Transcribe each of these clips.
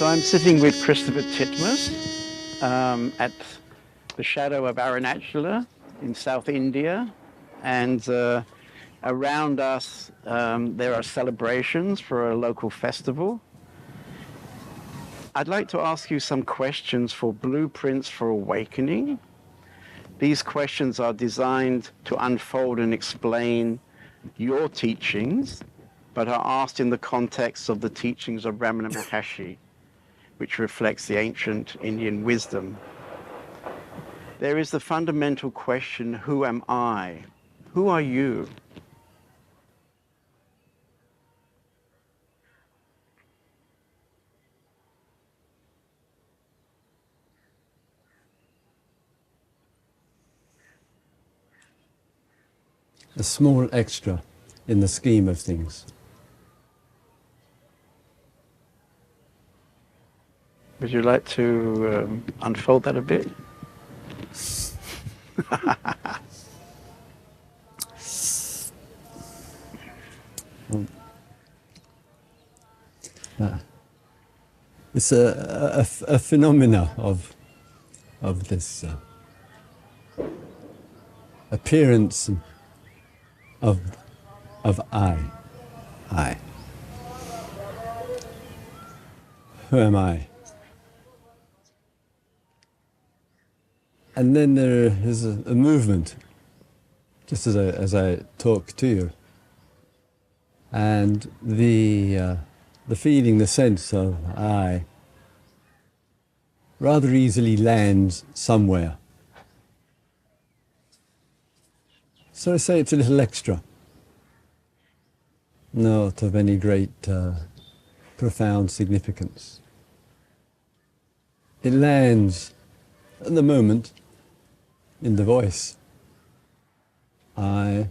So I'm sitting with Christopher Titmuss at the shadow of Arunachala in South India, and around us there are celebrations for a local festival. I'd like to ask you some questions for Blueprints for Awakening. These questions are designed to unfold and explain your teachings, but are asked in the context of the teachings of Ramana Maharshi, which reflects the ancient Indian wisdom. There is the fundamental question, who am I? Who are you? A small extra in the scheme of things. Would you like to unfold that a bit? It's a phenomena of this appearance of I. Who am I? And then there is a movement, just as I talk to you, and the feeling, the sense of I, rather easily lands somewhere. So I say it's a little extra, not of any great profound significance. It lands at the moment in the voice. I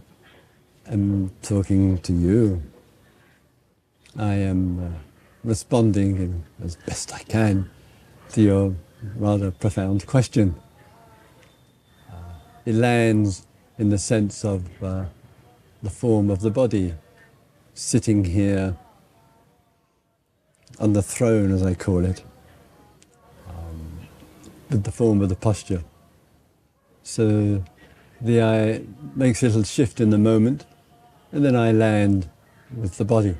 am talking to you. I am responding as best I can to your rather profound question. It lands in the sense of the form of the body, sitting here on the throne, as I call it, with the form of the posture. So the I makes a little shift in the moment, and then I land with the body.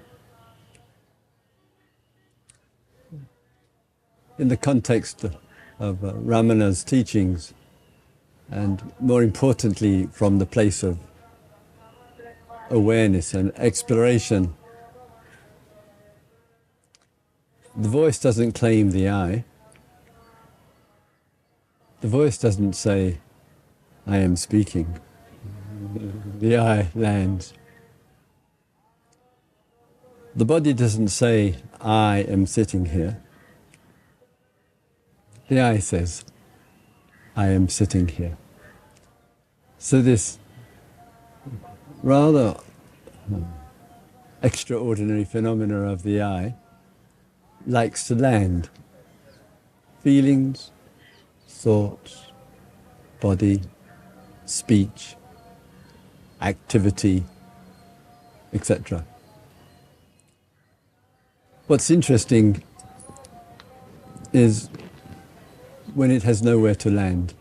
In the context of Ramana's teachings, and more importantly from the place of awareness and exploration, the voice doesn't claim the I. The voice doesn't say, I am speaking. The I lands. The body doesn't say, I am sitting here. The I says, I am sitting here. So this rather extraordinary phenomena of the I likes to land. Feelings, thoughts, body, speech, activity, etc. What's interesting is when it has nowhere to land.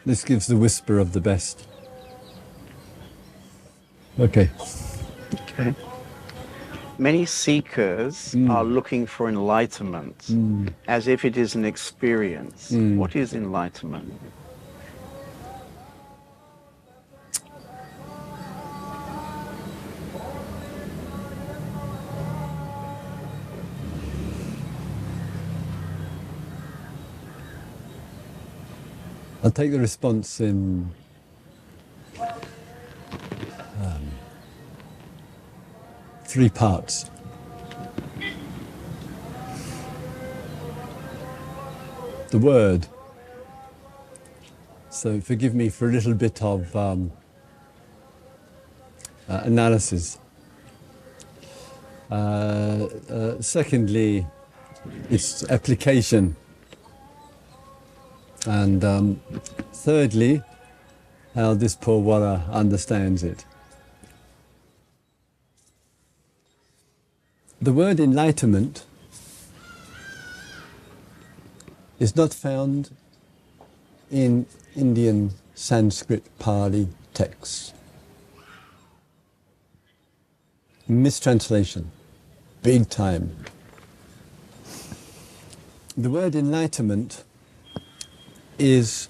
This gives the whisper of the best. Okay. Okay. Many seekers are looking for enlightenment, as if it is an experience. What is enlightenment? I'll take the response in three parts. The word. So forgive me for a little bit of analysis. Secondly, its application. And thirdly, how this poor Wara understands it. The word enlightenment is not found in Indian Sanskrit Pali texts. Mistranslation, big time. The word enlightenment is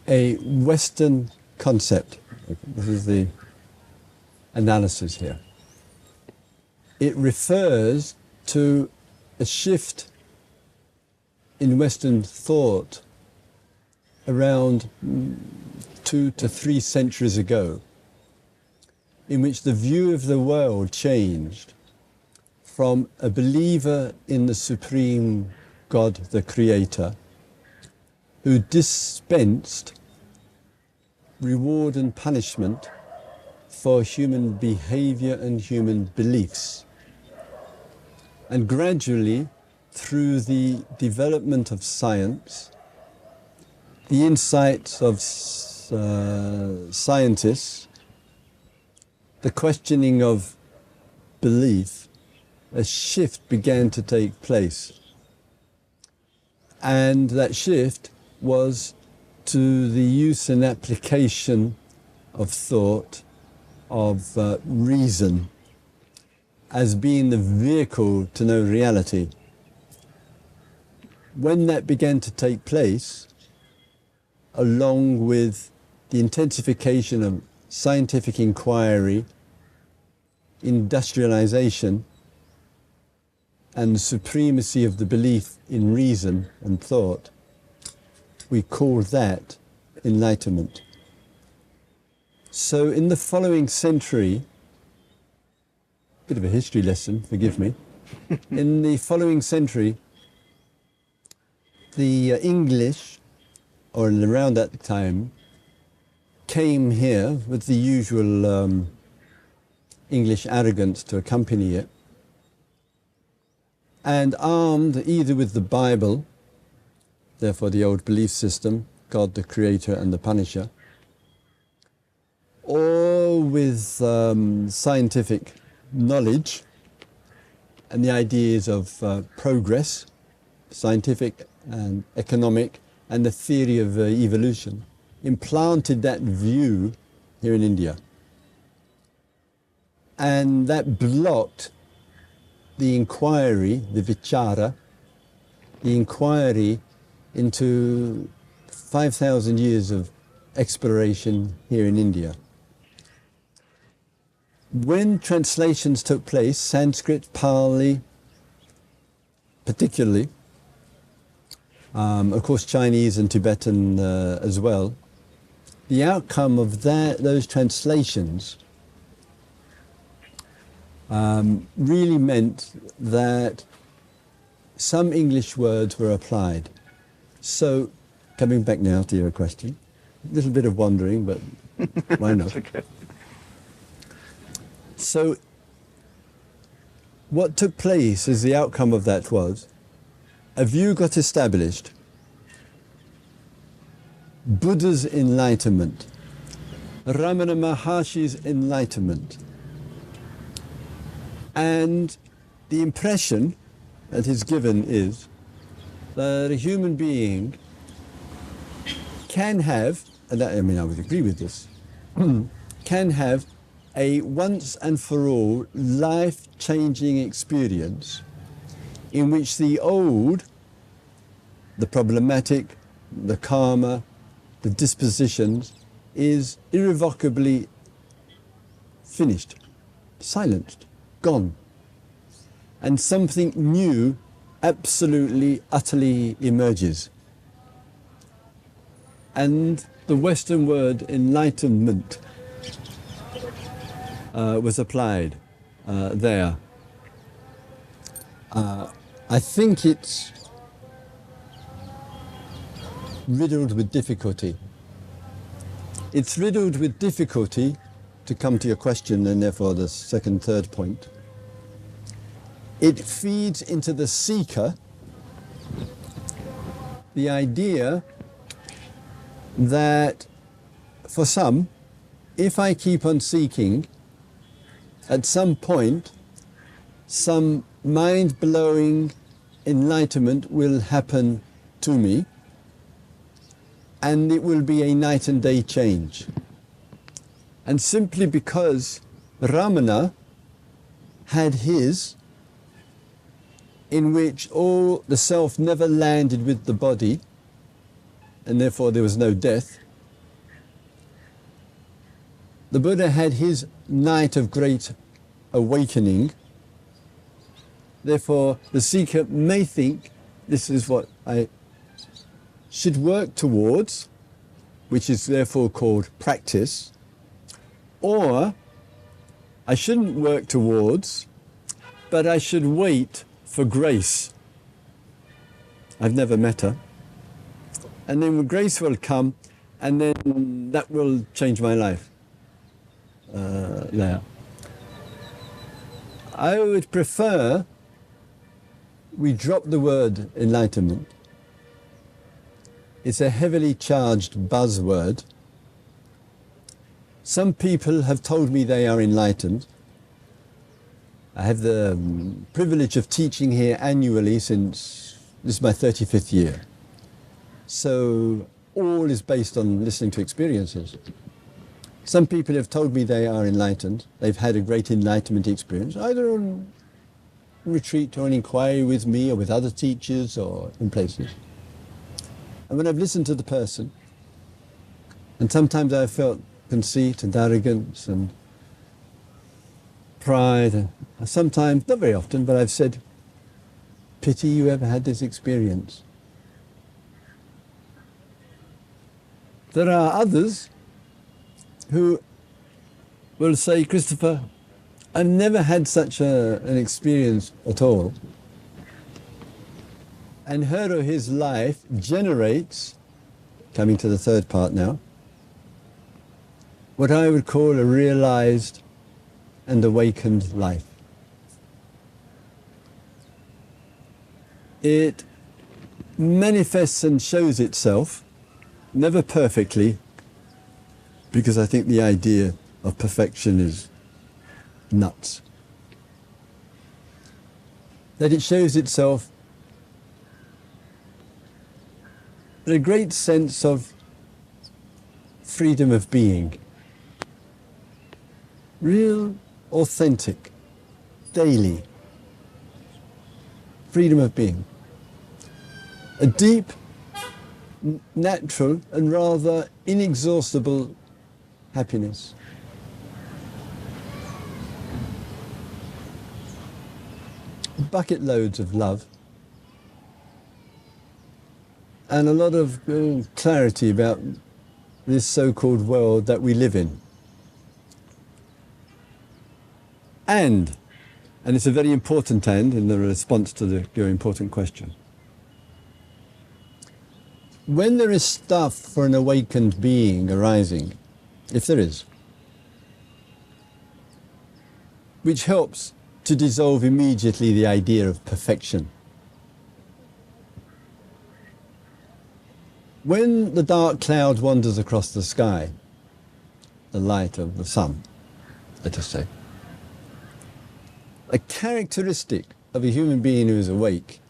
a Western concept. This is the analysis here. It refers to a shift in Western thought around 2 to 3 centuries ago, in which the view of the world changed from a believer in the supreme God, the Creator, who dispensed reward and punishment for human behavior and human beliefs. And gradually, through the development of science, the insights of scientists, the questioning of belief, a shift began to take place. And that shift was to the use and application of thought, of reason, as being the vehicle to know reality. When that began to take place, along with the intensification of scientific inquiry, industrialization, and the supremacy of the belief in reason and thought, we call that enlightenment. So in the following century, bit of a history lesson, forgive me, in the following century, the English, or around that time, came here with the usual English arrogance to accompany it, and armed either with the Bible, therefore the old belief system, God the Creator and the Punisher, or with scientific knowledge and the ideas of progress, scientific and economic, and the theory of evolution, implanted that view here in India. And that blocked the inquiry, the vichara, the inquiry into 5,000 years of exploration here in India. When translations took place, Sanskrit, Pali, particularly, of course Chinese and Tibetan as well, the outcome of those translations really meant that some English words were applied. So, coming back now to your question, a little bit of wandering, but why not? Okay. So, what took place as the outcome of that was, a view got established, Buddha's enlightenment, Ramana Maharshi's enlightenment, and the impression that is given is that a human being can have, and I would agree with this, can have a once and for all life-changing experience in which the old, the problematic, the karma, the dispositions is irrevocably finished, silenced, gone. And something new absolutely, utterly emerges. And the Western word enlightenment was applied there. I think it's riddled with difficulty. It's riddled with difficulty, to come to your question and therefore the second, third point. It feeds into the seeker the idea that for some, if I keep on seeking, at some point, some mind-blowing enlightenment will happen to me, and it will be a night and day change. And simply because Ramana had his, in which all the self never landed with the body, and therefore there was no death, the Buddha had his night of great awakening. Therefore, the seeker may think this is what I should work towards, which is therefore called practice, or I shouldn't work towards, but I should wait for grace. I've never met her. And then grace will come, and then that will change my life. Now, I would prefer we drop the word enlightenment. It's a heavily charged buzzword. Some people have told me they are enlightened. I have the privilege of teaching here annually since this is my 35th year. So all is based on listening to experiences. Some people have told me they are enlightened. They've had a great enlightenment experience, either on retreat or an inquiry with me or with other teachers or in places. And when I've listened to the person, and sometimes I've felt conceit and arrogance and pride, and sometimes, not very often, but I've said, pity you ever had this experience. There are others who will say, Christopher, I've never had such an experience at all. And her or his life generates, coming to the third part now, what I would call a realized and awakened life. It manifests and shows itself, never perfectly, because I think the idea of perfection is nuts. That it shows itself in a great sense of freedom of being. Real, authentic, daily freedom of being. A deep, natural and rather inexhaustible happiness. Bucket loads of love and a lot of clarity about this so-called world that we live in. And it's a very important and in the response to your important question. When there is stuff for an awakened being arising, if there is, which helps to dissolve immediately the idea of perfection. When the dark cloud wanders across the sky, the light of the sun, let us say, a characteristic of a human being who is awake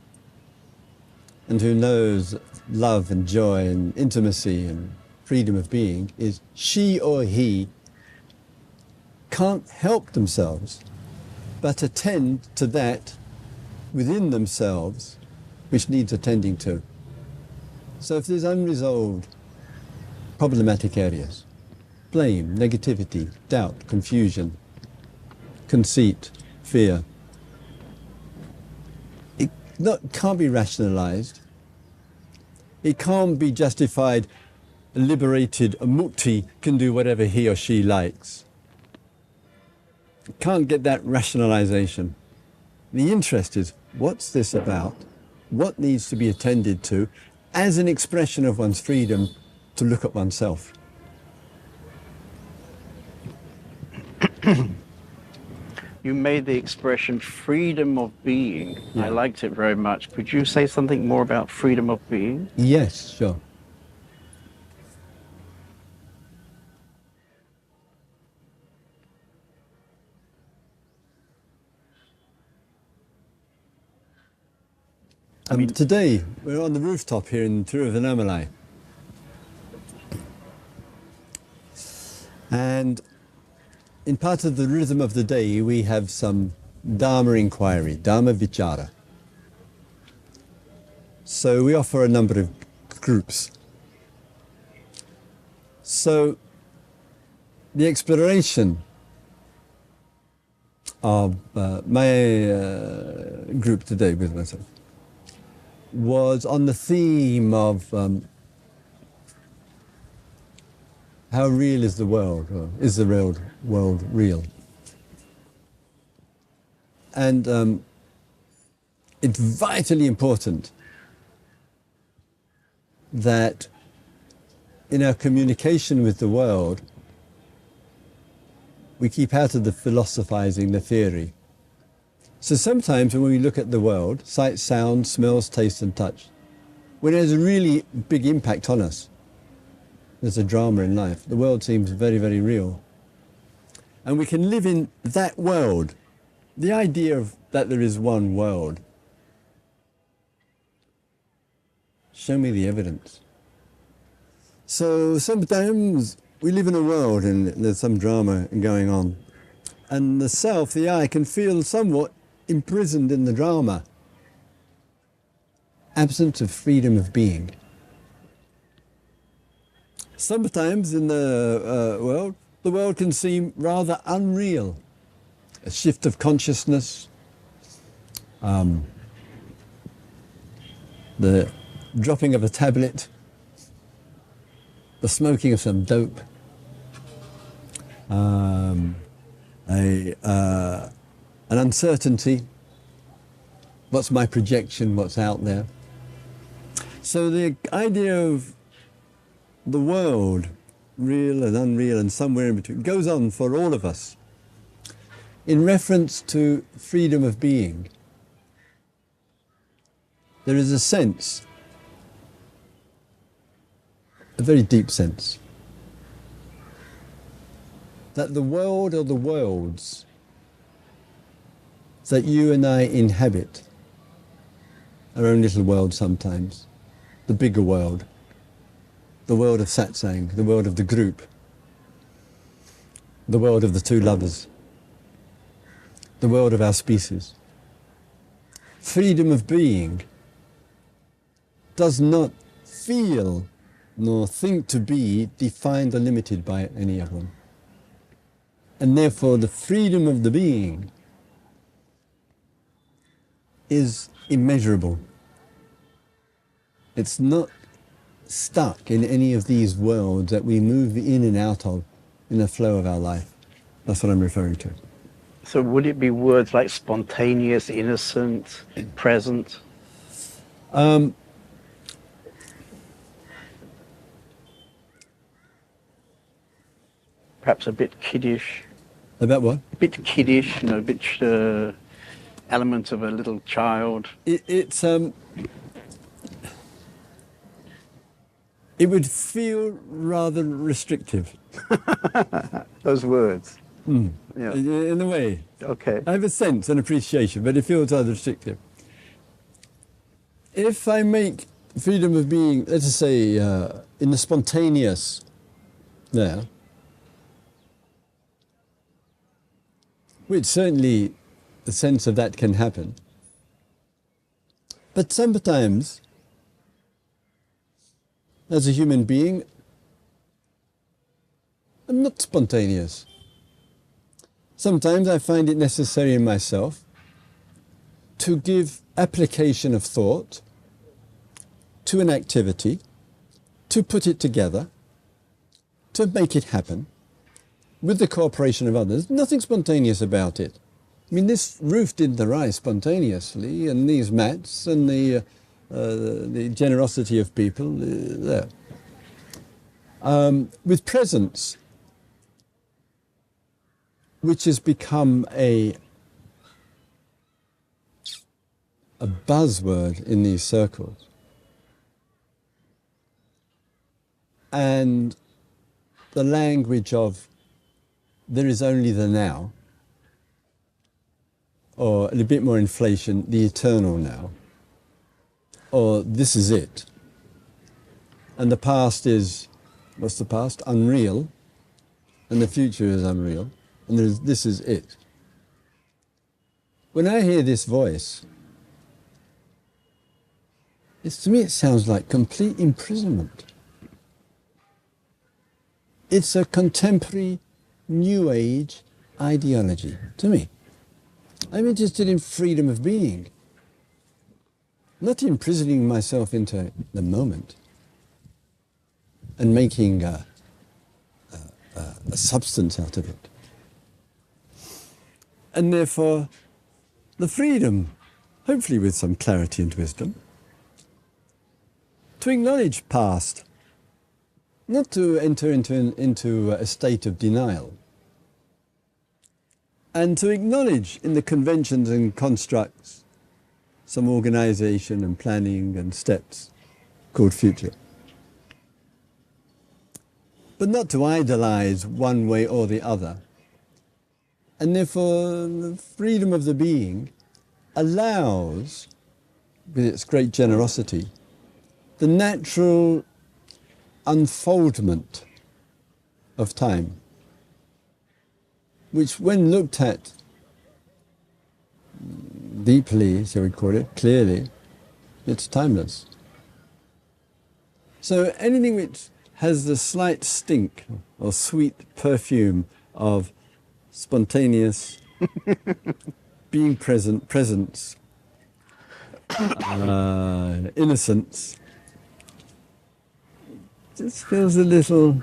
and who knows love and joy and intimacy and freedom of being is she or he can't help themselves but attend to that within themselves which needs attending to. So if there's unresolved problematic areas, blame, negativity, doubt, confusion, conceit, fear, it can't be rationalized. It can't be justified, liberated, a mukti can do whatever he or she likes. It can't get that rationalization. The interest is, what's this about? What needs to be attended to as an expression of one's freedom to look at oneself? You made the expression freedom of being. Yeah. I liked it very much. Could you say something more about freedom of being? Yes, sure. Today, we're on the rooftop here in Tiruvannamalai. And in part of the rhythm of the day, we have some Dharma inquiry, Dharma Vichara. So we offer a number of groups. So the exploration of my group today with myself was on the theme of how real is the world, or is the world real? And it's vitally important that in our communication with the world, we keep out of the philosophizing, the theory. So sometimes when we look at the world, sight, sound, smells, taste and touch, when it has a really big impact on us, there's a drama in life. The world seems very, very real. And we can live in that world. The idea of that there is one world. Show me the evidence. So sometimes we live in a world and there's some drama going on. And the self, the I, can feel somewhat imprisoned in the drama. Absence of freedom of being. Sometimes in the world can seem rather unreal. A shift of consciousness, the dropping of a tablet, the smoking of some dope, an uncertainty, what's my projection, what's out there. So the idea of the world, real and unreal and somewhere in between, goes on for all of us. In reference to freedom of being, there is a sense, a very deep sense, that the world or the worlds that you and I inhabit, our own little world sometimes, the bigger world, the world of satsang, the world of the group, the world of the two lovers, the world of our species. Freedom of being does not feel nor think to be defined or limited by any of them. And therefore the freedom of the being is immeasurable. It's not stuck in any of these worlds that we move in and out of in the flow of our life. That's what I'm referring to. So would it be words like spontaneous, innocent, present? Perhaps a bit kiddish. About what? A bit kiddish, a bit element of a little child. It would feel rather restrictive. Those words. Mm. Yeah. In a way. Okay. I have a sense and appreciation, but it feels rather restrictive. If I make freedom of being, let's just say, in the spontaneous there, which certainly the sense of that can happen, but sometimes, as a human being, I'm not spontaneous. Sometimes I find it necessary in myself to give application of thought to an activity, to put it together, to make it happen, with the cooperation of others. Nothing spontaneous about it. I mean, this roof didn't arise spontaneously, and these mats, and the generosity of people there. With presence, which has become a buzzword in these circles, and the language of there is only the now, or a bit more inflation, the eternal now. or this is it. And the past is, what's the past? Unreal. And the future is unreal. And this is it. When I hear this voice, to me it sounds like complete imprisonment. It's a contemporary New Age ideology to me. I'm interested in freedom of being, not imprisoning myself into the moment and making a substance out of it. And therefore, the freedom, hopefully with some clarity and wisdom, to acknowledge past, not to enter into a state of denial, and to acknowledge in the conventions and constructs some organization and planning and steps called future. But not to idolize one way or the other. And therefore, the freedom of the being allows, with its great generosity, the natural unfoldment of time, which when looked at deeply, shall we call it, clearly, it's timeless. So anything which has the slight stink or sweet perfume of spontaneous being presence, innocence, just feels a little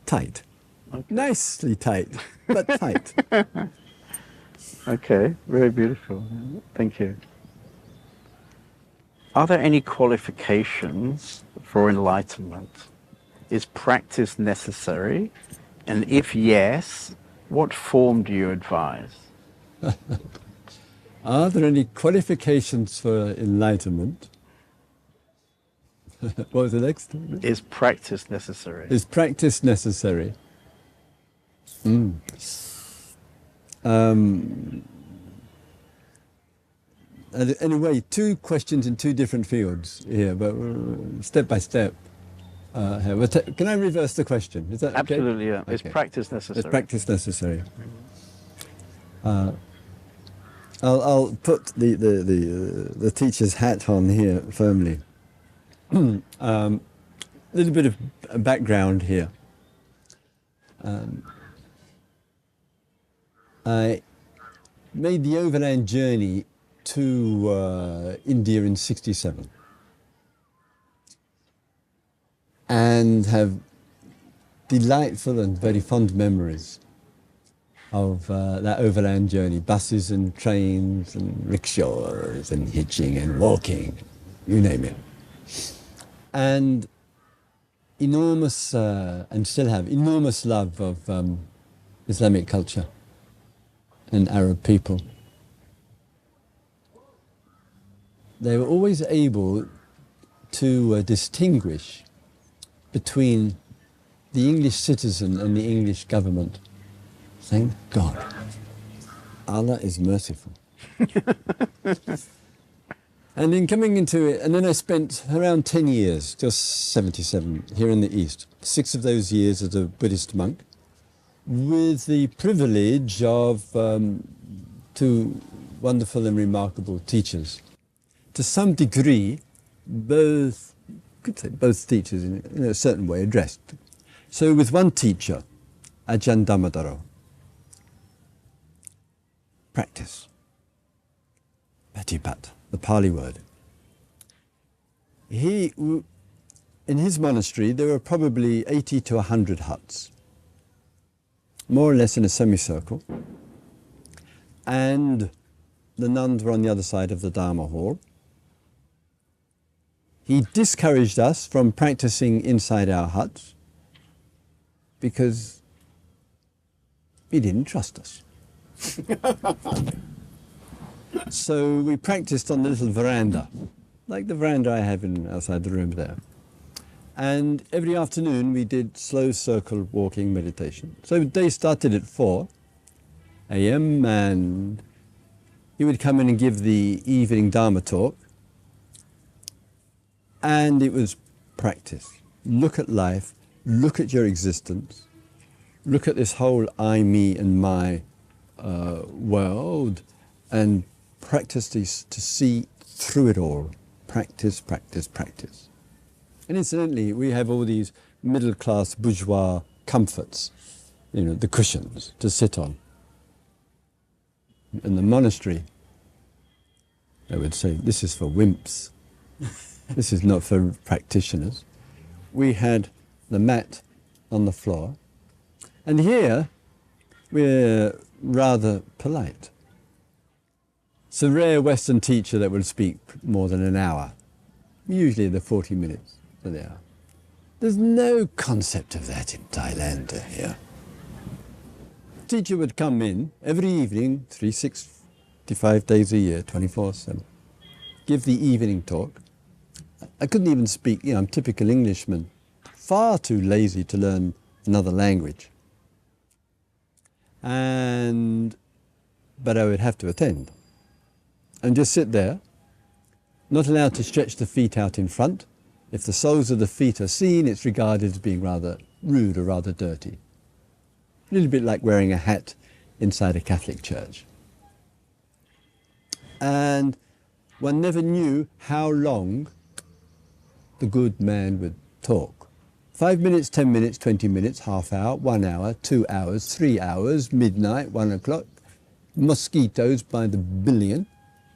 tight. Okay. Nicely tight, but tight. Okay, very beautiful. Thank you. Are there any qualifications for enlightenment? Is practice necessary? And if yes, what form do you advise? Are there any qualifications for enlightenment? What was the next? Is practice necessary? Is practice necessary? Anyway, two questions in two different fields here, but step by step. Can I reverse the question? Is that okay? Absolutely, yeah. Okay. Is practice necessary? Is practice necessary? I'll put the teacher's hat on here firmly. A little bit of background here. I made the overland journey to India in '67 and have delightful and very fond memories of that overland journey, buses and trains and rickshaws and hitching and walking, you name it. And enormous, and still have, enormous love of Islamic culture and Arab people. They were always able to distinguish between the English citizen and the English government. Thank God. Allah is merciful. And in coming into it, and then I spent around 10 years, just 77, here in the East. 6 of those years as a Buddhist monk, with the privilege of 2 wonderful and remarkable teachers. To some degree, both teachers in a certain way addressed. So with one teacher, Ajahn Dhammadharo, practice, patipat, the Pali word. In his monastery, there were probably 80 to 100 huts, more or less in a semicircle, and the nuns were on the other side of the Dharma hall. He discouraged us from practicing inside our huts because he didn't trust us. So we practiced on the little veranda, like the veranda I have outside the room there. And every afternoon we did slow circle walking meditation. So the day started at 4 a.m. and he would come in and give the evening Dharma talk And it was practice. Look at life, look at your existence, look at this whole I, me, and my world, and practice to see through it all. Practice, practice, practice. And incidentally, we have all these middle-class bourgeois comforts, you know, the cushions to sit on. In the monastery, I would say, this is for wimps. This is not for practitioners. We had the mat on the floor, and here we're rather polite. It's a rare Western teacher that would speak more than an hour. Usually they're 40 minutes for the hour. There's no concept of that in Thailand here. Teacher would come in every evening, 365 days a year, 24/7, give the evening talk. I couldn't even speak, you know, I'm typical Englishman, far too lazy to learn another language. But I would have to attend and just sit there, not allowed to stretch the feet out in front. If the soles of the feet are seen, it's regarded as being rather rude or rather dirty. A little bit like wearing a hat inside a Catholic church. And one never knew how long the good man would talk. 5 minutes, 10 minutes, 20 minutes, half hour, 1 hour, 2 hours, 3 hours, midnight, 1 o'clock. Mosquitoes by the billion,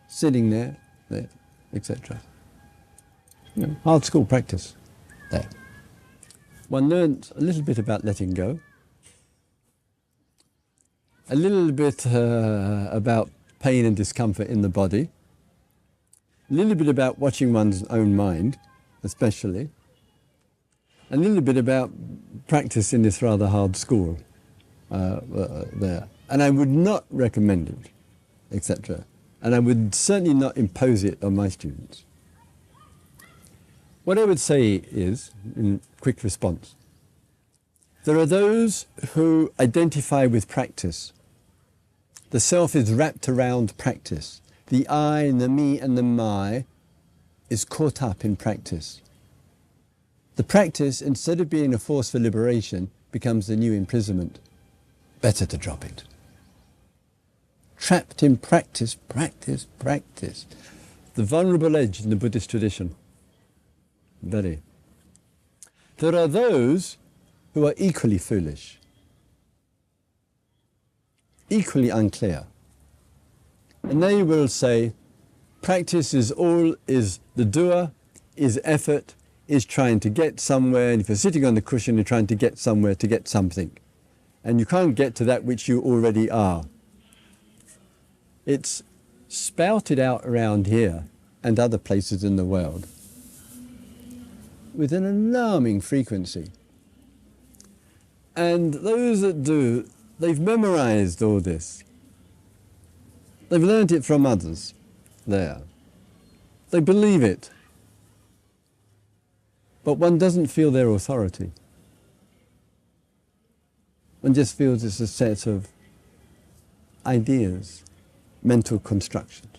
sitting there, etc. You know, hard school practice there. One learnt a little bit about letting go, a little bit about pain and discomfort in the body, a little bit about watching one's own mind, especially, a little bit about practice in this rather hard school there. And I would not recommend it, etc. And I would certainly not impose it on my students. What I would say is, in quick response, there are those who identify with practice. The self is wrapped around practice. The I and the me and the my is caught up in practice. The practice, instead of being a force for liberation, becomes the new imprisonment. Better to drop it. Trapped in practice, practice, practice. The vulnerable edge in the Buddhist tradition. Very. There are those who are equally foolish, equally unclear. And they will say, practice is the doer, is effort, is trying to get somewhere. And if you're sitting on the cushion, you're trying to get somewhere to get something. And you can't get to that which you already are. It's spouted out around here and other places in the world with an alarming frequency. And those that do, they've memorized all this. They've learnt it from others there. They believe it. But one doesn't feel their authority. One just feels it's a set of ideas, mental constructions.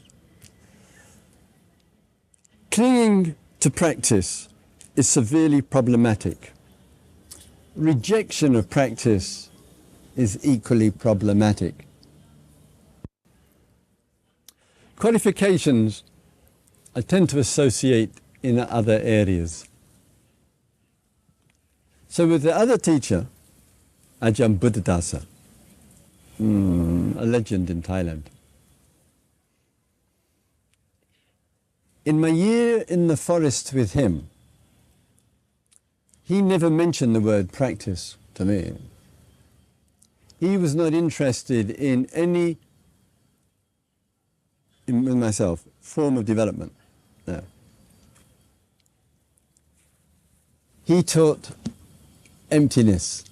Clinging to practice is severely problematic. Rejection of practice is equally problematic. Qualifications I tend to associate in other areas. So with the other teacher, Ajahn Buddhadasa, a legend in Thailand. In my year in the forest with him, he never mentioned the word practice to me. He was not interested in any, in myself, form of development. No. He taught emptiness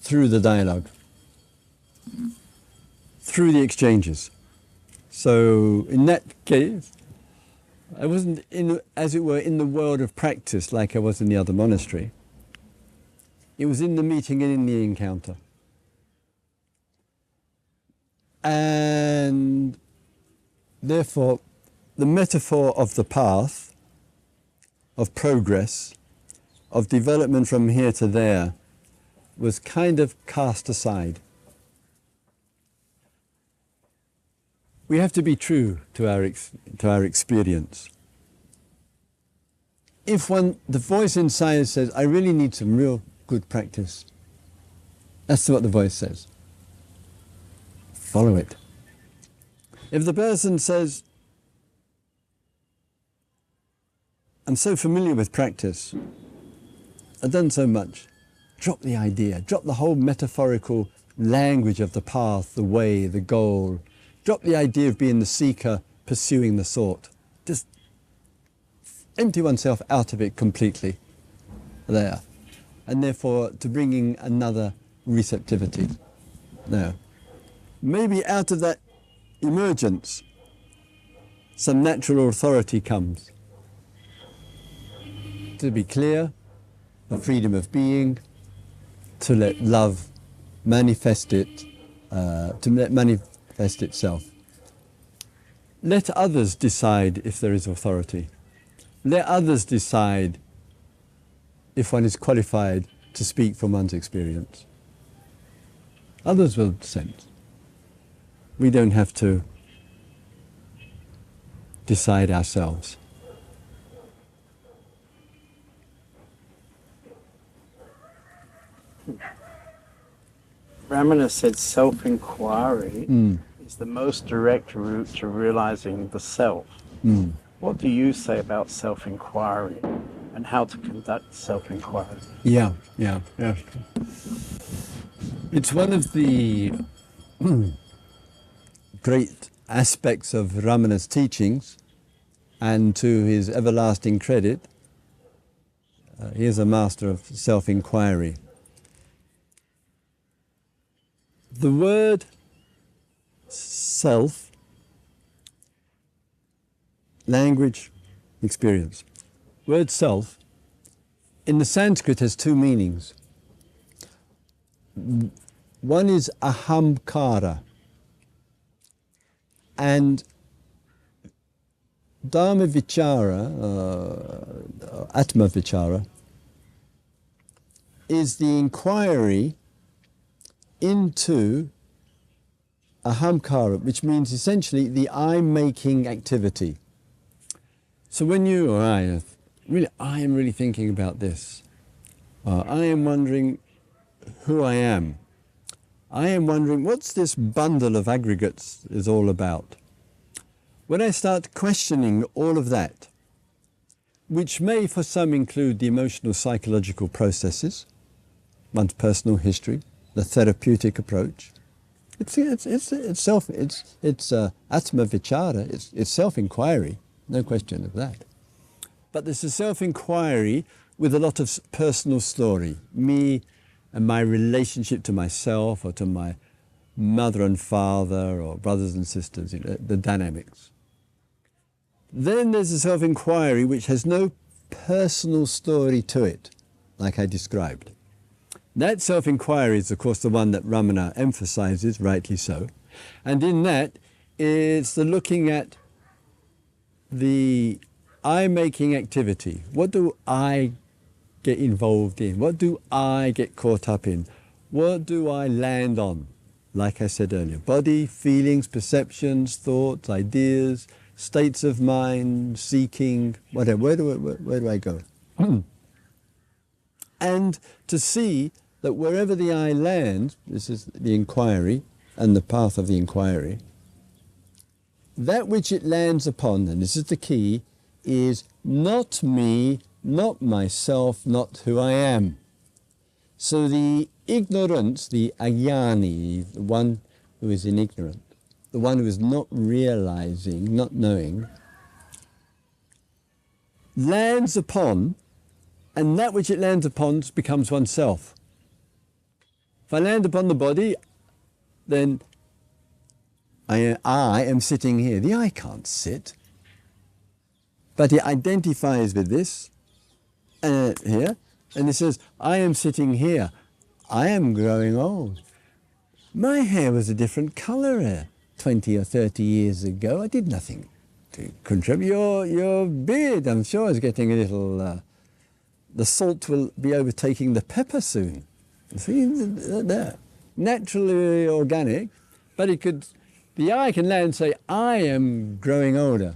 through the dialogue, through the exchanges. So in that case, I wasn't, as it were, in the world of practice like I was in the other monastery. It was in the meeting and in the encounter. And therefore, the metaphor of the path of progress, of development from here to there, was kind of cast aside. We have to be true to our experience. If the voice inside says, I really need some real good practice, that's what the voice says. Follow it. If the person says, I'm so familiar with practice, I've done so much, drop the idea, drop the whole metaphorical language of the path, the way, the goal, drop the idea of being the seeker, pursuing the sought. Just empty oneself out of it completely there. And therefore to bringing another receptivity. Now, maybe out of that emergence, some natural authority comes. To be clear, the freedom of being, to let love manifest it, manifest itself. Let others decide if there is authority. Let others decide if one is qualified to speak from one's experience. Others will sense. We don't have to decide ourselves. Ramana said self-inquiry is the most direct route to realizing the self. What do you say about self-inquiry and how to conduct self-inquiry? Yeah. It's one of the great aspects of Ramana's teachings, and to his everlasting credit, he is a master of self-inquiry. The word self, language, experience. Word self in the Sanskrit has two meanings. One is ahamkara, and dharma vichara, atma vichara, is the inquiry into ahamkara, which means essentially the I-making activity. So when you or I am really thinking about this. I am wondering who I am. I am wondering what's this bundle of aggregates is all about. When I start questioning all of that, which may for some include the emotional psychological processes, one's personal history, the therapeutic approach, it's atma vichara, it's self-inquiry, no question of that. But there's a self-inquiry with a lot of personal story, me and my relationship to myself or to my mother and father or brothers and sisters, the dynamics. Then there's a self-inquiry which has no personal story to it, like I described. That self-inquiry is, of course, the one that Ramana emphasizes, rightly so. And in that, it's the looking at the I-making activity. What do I get involved in? What do I get caught up in? What do I land on? Like I said earlier, body, feelings, perceptions, thoughts, ideas, states of mind, seeking, whatever. Where do I go? And to see that wherever the I lands, this is the inquiry and the path of the inquiry, that which it lands upon, and this is the key, is not me, not myself, not who I am. So the ignorance, the ajnani, the one who is in ignorance, the one who is not realizing, not knowing, lands upon, and that which it lands upon becomes oneself. If I land upon the body, then I am sitting here. The I can't sit. But it identifies with this here, and it says, I am sitting here. I am growing old. My hair was a different colour 20 or 30 years ago. I did nothing Kuntrab, your beard, I'm sure, is getting a little... the salt will be overtaking the pepper soon. See, there. Naturally organic, but the eye can land and say, I am growing older.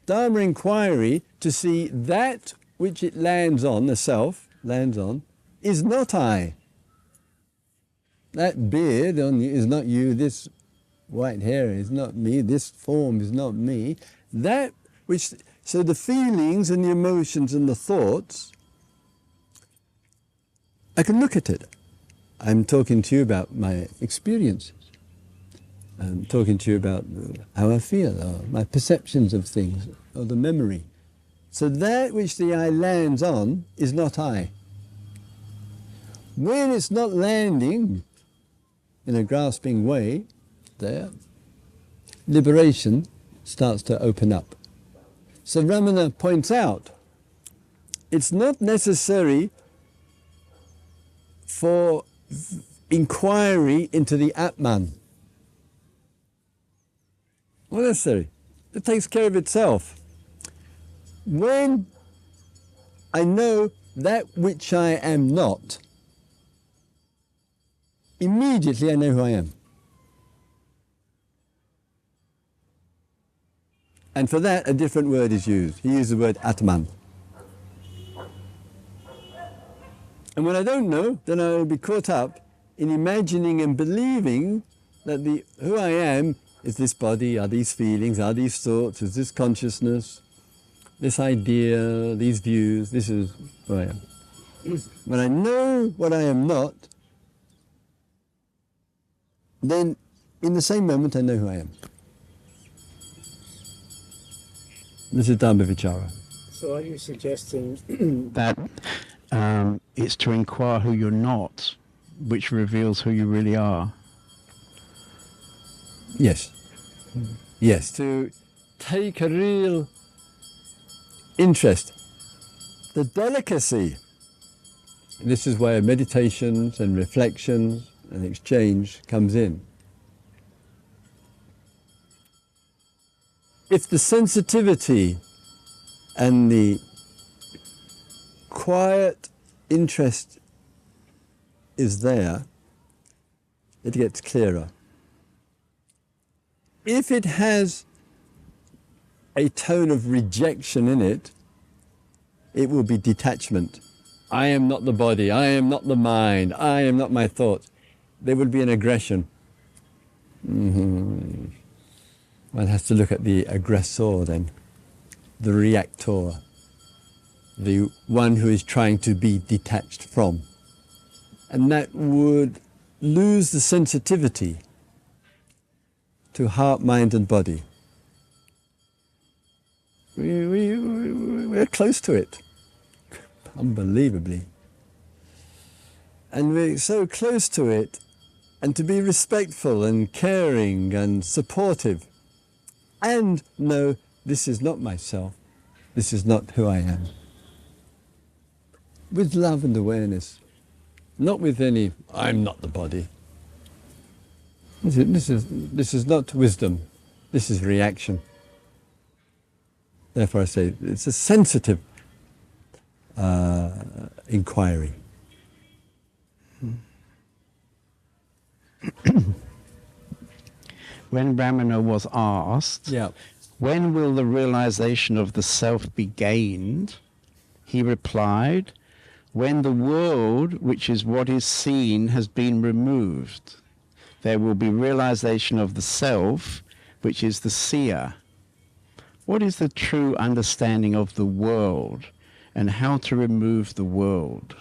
Dharma inquiry to see that which it lands on, the self lands on, is not I. That beard on you is not you, this white hair is not me, this form is not me. That which, so the feelings and the emotions and the thoughts, I can look at it. I'm talking to you about my experiences. I'm talking to you about how I feel, or my perceptions of things, or the memory. So that which the I lands on is not I. When it's not landing in a grasping way, there, liberation starts to open up. So Ramana points out, it's not necessary for inquiry into the Atman. Not necessary. It takes care of itself. When I know that which I am not, immediately I know who I am. And for that, a different word is used. He used the word Atman. And when I don't know, then I'll be caught up in imagining and believing that who I am is this body, are these feelings, are these thoughts, is this consciousness, this idea, these views, this is who I am. When I know what I am not, then in the same moment I know who I am. This is Dhamma Vichara. So are you suggesting That it's to inquire who you're not, which reveals who you really are. Yes. Yes, to take a real interest. The delicacy, this is where meditations and reflections and exchange comes in. If the sensitivity and the quiet interest is there, it gets clearer. If it has a tone of rejection in it, it will be detachment. I am not the body, I am not the mind, I am not my thoughts. There will be an aggression. One has to look at the aggressor then, the reactor, the one who is trying to be detached from. And that would lose the sensitivity to heart, mind and body. We're close to it, unbelievably. And we're so close to it, and to be respectful and caring and supportive, and know this is not myself, this is not who I am. With love and awareness, not with any, I'm not the body. This is not wisdom, this is reaction. Therefore I say it's a sensitive inquiry. When Ramana was asked, when will the realization of the self be gained? He replied, when the world, which is what is seen, has been removed, there will be realization of the self, which is the seer. What is the true understanding of the world, and how to remove the world?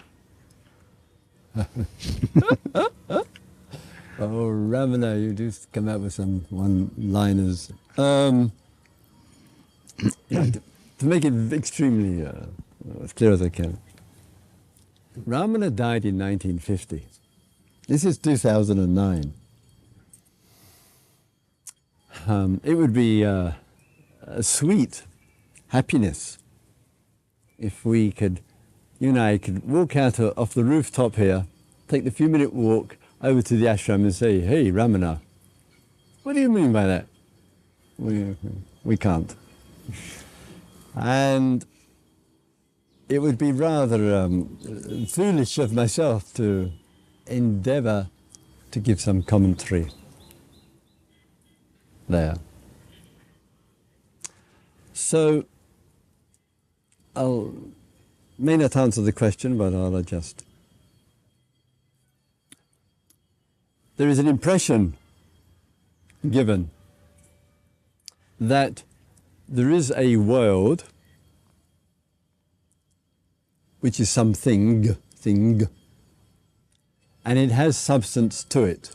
Oh, Ramana, you do come out with some one-liners. To make it extremely as clear as I can. Ramana died in 1950. This is 2009. It would be a sweet happiness if we could, you and I could walk out off the rooftop here, take the few-minute walk over to the ashram and say, hey, Ramana, what do you mean by that? We can't. And it would be rather foolish of myself to endeavour to give some commentary there. So may not answer the question, but I'll adjust. There is an impression given that there is a world which is something, and it has substance to it.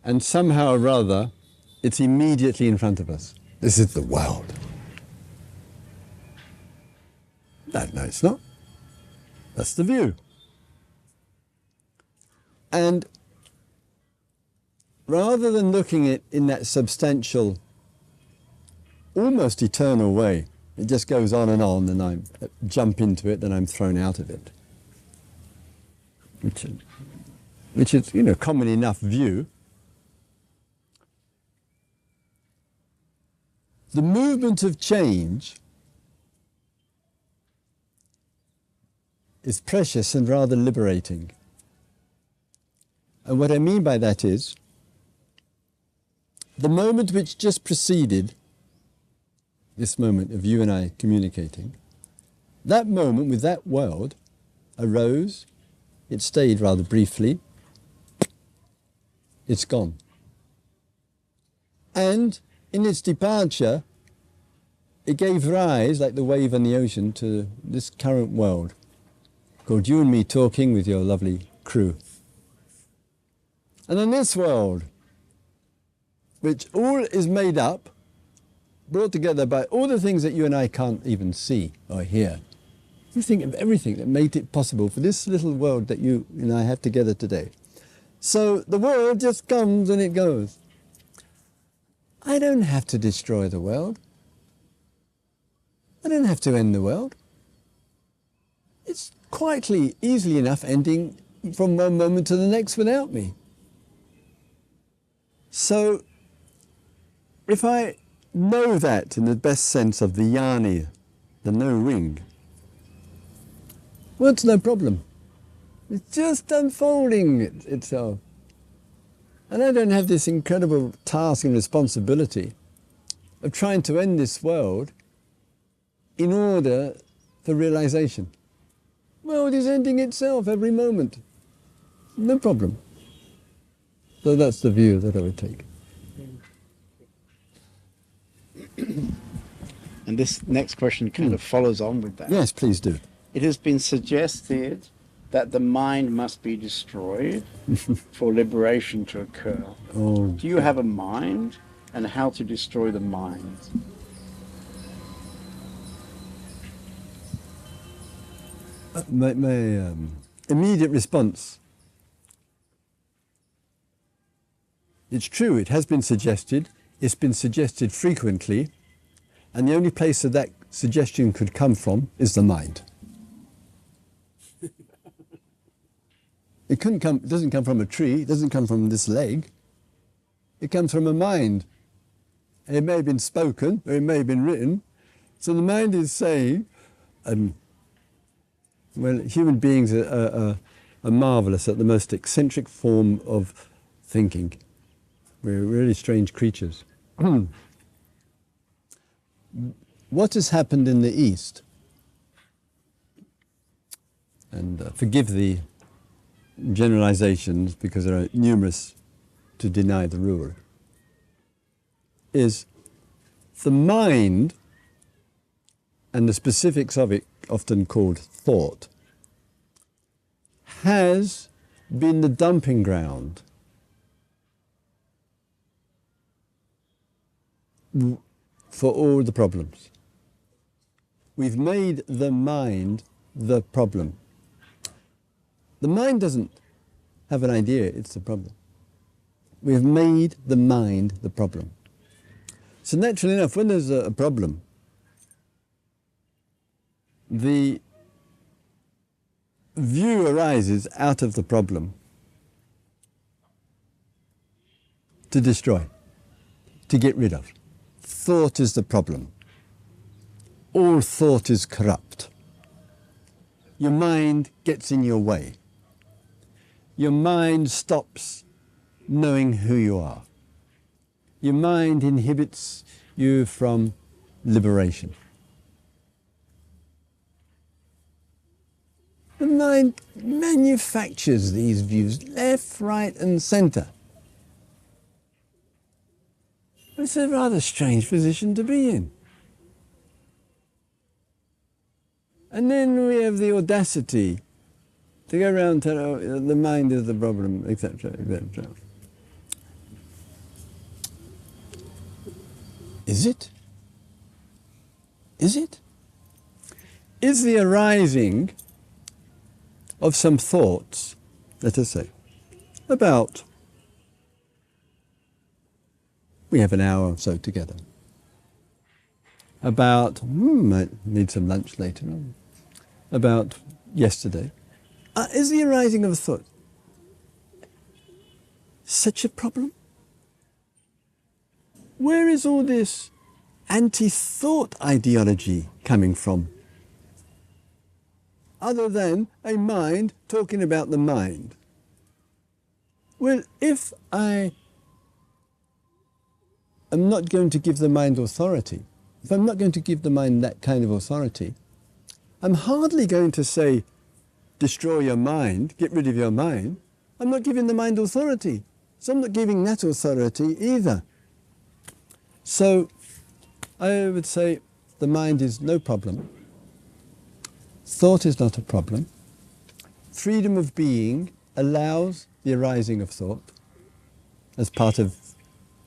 And somehow or other, it's immediately in front of us. This is the world. No, it's not. That's the view. And rather than looking at it in that substantial, almost eternal way, it just goes on, and I jump into it, and I'm thrown out of it. Which is, common enough view. The movement of change is precious and rather liberating. And what I mean by that is, the moment which just preceded this moment of you and I communicating, that moment with that world arose, it stayed rather briefly, it's gone. And in its departure, it gave rise, like the wave on the ocean, to this current world, called you and me talking with your lovely crew. And in this world, which all is made up, brought together by all the things that you and I can't even see or hear. You think of everything that made it possible for this little world that you and I have together today. So the world just comes and it goes. I don't have to destroy the world. I don't have to end the world. It's quietly, easily enough ending from one moment to the next without me. So if I know that in the best sense of the jnani, the knowing, well, it's no problem. It's just unfolding itself. And I don't have this incredible task and responsibility of trying to end this world in order for realization. Well, it is ending itself every moment. No problem. So that's the view that I would take. And this next question kind of follows on with that. Yes, please do. It has been suggested that the mind must be destroyed for liberation to occur. Oh, Do you have a mind, and how to destroy the mind? my immediate response. It's true, it has been suggested. It's been suggested frequently. And the only place that that suggestion could come from is the mind. It doesn't come from a tree, it doesn't come from this leg. It comes from a mind. It may have been spoken, or it may have been written. So the mind is saying, well, human beings are marvelous at the most eccentric form of thinking. We're really strange creatures. What has happened in the East, and forgive the generalizations because there are numerous to deny the rule, is the mind and the specifics of it, often called thought, has been the dumping ground for all the problems. We've made the mind the problem. The mind doesn't have an idea, it's the problem. We've made the mind the problem. So naturally enough, when there's a problem, the view arises out of the problem to destroy, to get rid of. thought is the problem. All thought is corrupt. Your mind gets in your way. Your mind stops knowing who you are. Your mind inhibits you from liberation. The mind manufactures these views left, right and centre. It's a rather strange position to be in. And then we have the audacity to go around and tell, oh, the mind is the problem, etc., etc. Is it? Is it? Is the arising of some thoughts, let us say, about, we have an hour or so together, about, might need some lunch later on, about yesterday, is the arising of a thought such a problem? Where is all this anti-thought ideology coming from? Other than a mind talking about the mind. Well, if I am not going to give the mind authority, if I'm not going to give the mind that kind of authority, I'm hardly going to say, destroy your mind, get rid of your mind. I'm not giving the mind authority. So I'm not giving that authority either. So I would say the mind is no problem. Thought is not a problem. Freedom of being allows the arising of thought as part of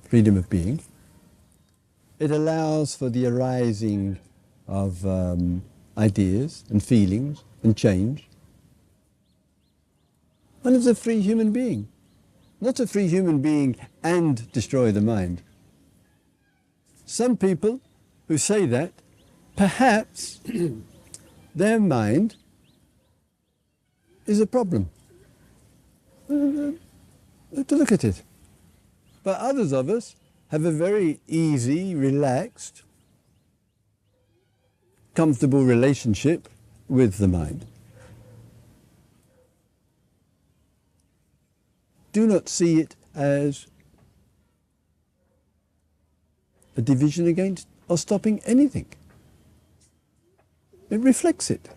freedom of being. It allows for the arising of ideas and feelings and change. One is a free human being, not a free human being and destroy the mind. Some people who say that, perhaps their mind is a problem. To look at it. But others of us have a very easy, relaxed, comfortable relationship with the mind. Do not see it as a division against or stopping anything. It reflects it.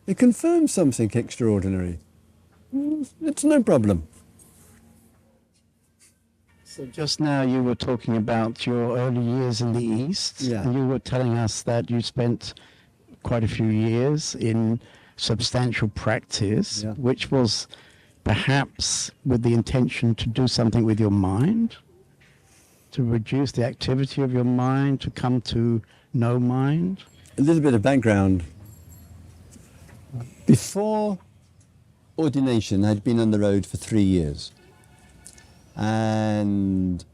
It confirms something extraordinary. It's no problem. So just now you were talking about your early years in the East. Yeah. And you were telling us that you spent quite a few years in substantial practice, Yeah. which was perhaps with the intention to do something with your mind, to reduce the activity of your mind, to come to no mind. A little bit of background. Before ordination, I'd been on the road for 3 years. And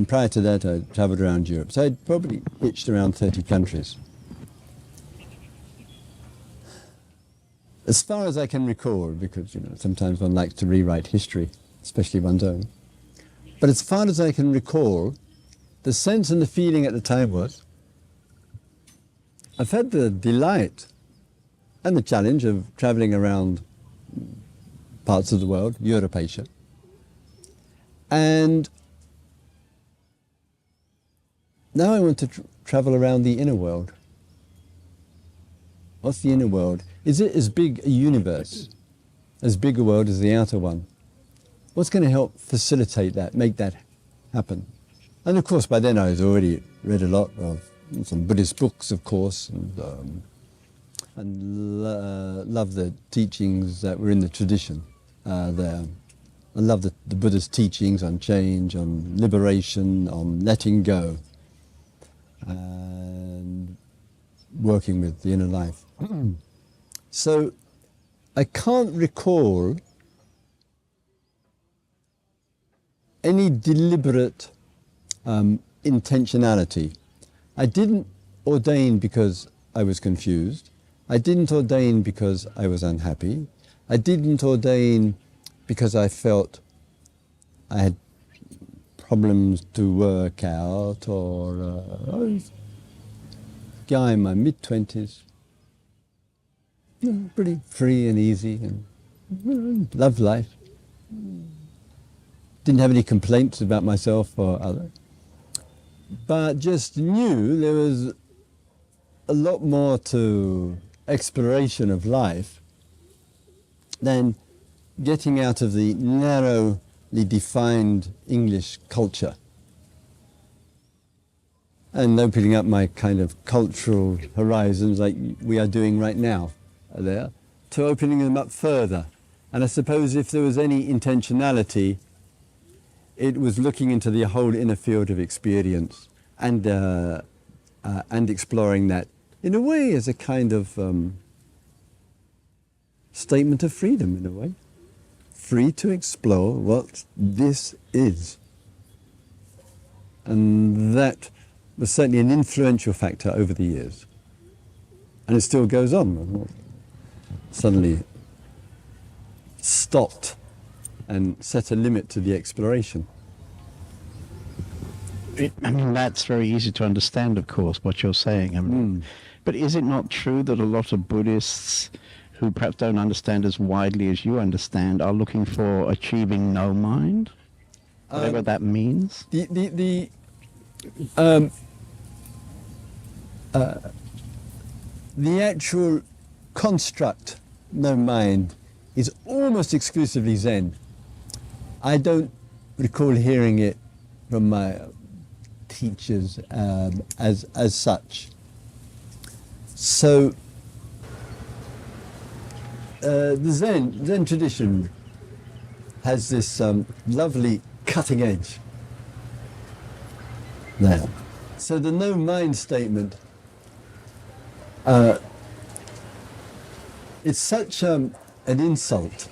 prior to that, I travelled around Europe. So I'd probably hitched around 30 countries. As far as I can recall, because sometimes one likes to rewrite history, especially one's own. But as far as I can recall, the sense and the feeling at the time was, I've had the delight and the challenge of travelling around parts of the world, Europe, Asia. And now I want to travel around the inner world. What's the inner world? Is it as big a universe, as big a world as the outer one? What's going to help facilitate that, make that happen? And of course, by then I was already read a lot of some Buddhist books, of course, and love the teachings that were in the tradition there. I love the Buddha's teachings on change, on liberation, on letting go, and working with the inner life. So I can't recall any deliberate intentionality. I didn't ordain because I was confused. I didn't ordain because I was unhappy. I didn't ordain because I felt I had problems to work out, or I was a guy in my mid-20s, pretty free and easy, and loved life. Didn't have any complaints about myself or others, but just knew there was a lot more to exploration of life than getting out of the narrowly defined English culture and opening up my kind of cultural horizons like we are doing right now there, to opening them up further. And I suppose if there was any intentionality, it was looking into the whole inner field of experience and exploring that in a way as a kind of statement of freedom, in a way. Free to explore what this is. And that was certainly an influential factor over the years. And it still goes on. Suddenly stopped and set a limit to the exploration. I mean, that's very easy to understand, of course, what you're saying. I mean, but is it not true that a lot of Buddhists who perhaps don't understand as widely as you understand are looking for achieving no mind, whatever that means? The actual construct, no mind, is almost exclusively Zen. I don't recall hearing it from my teachers as such. So the Zen tradition has this lovely cutting edge there. So the no mind statement, it's such an insult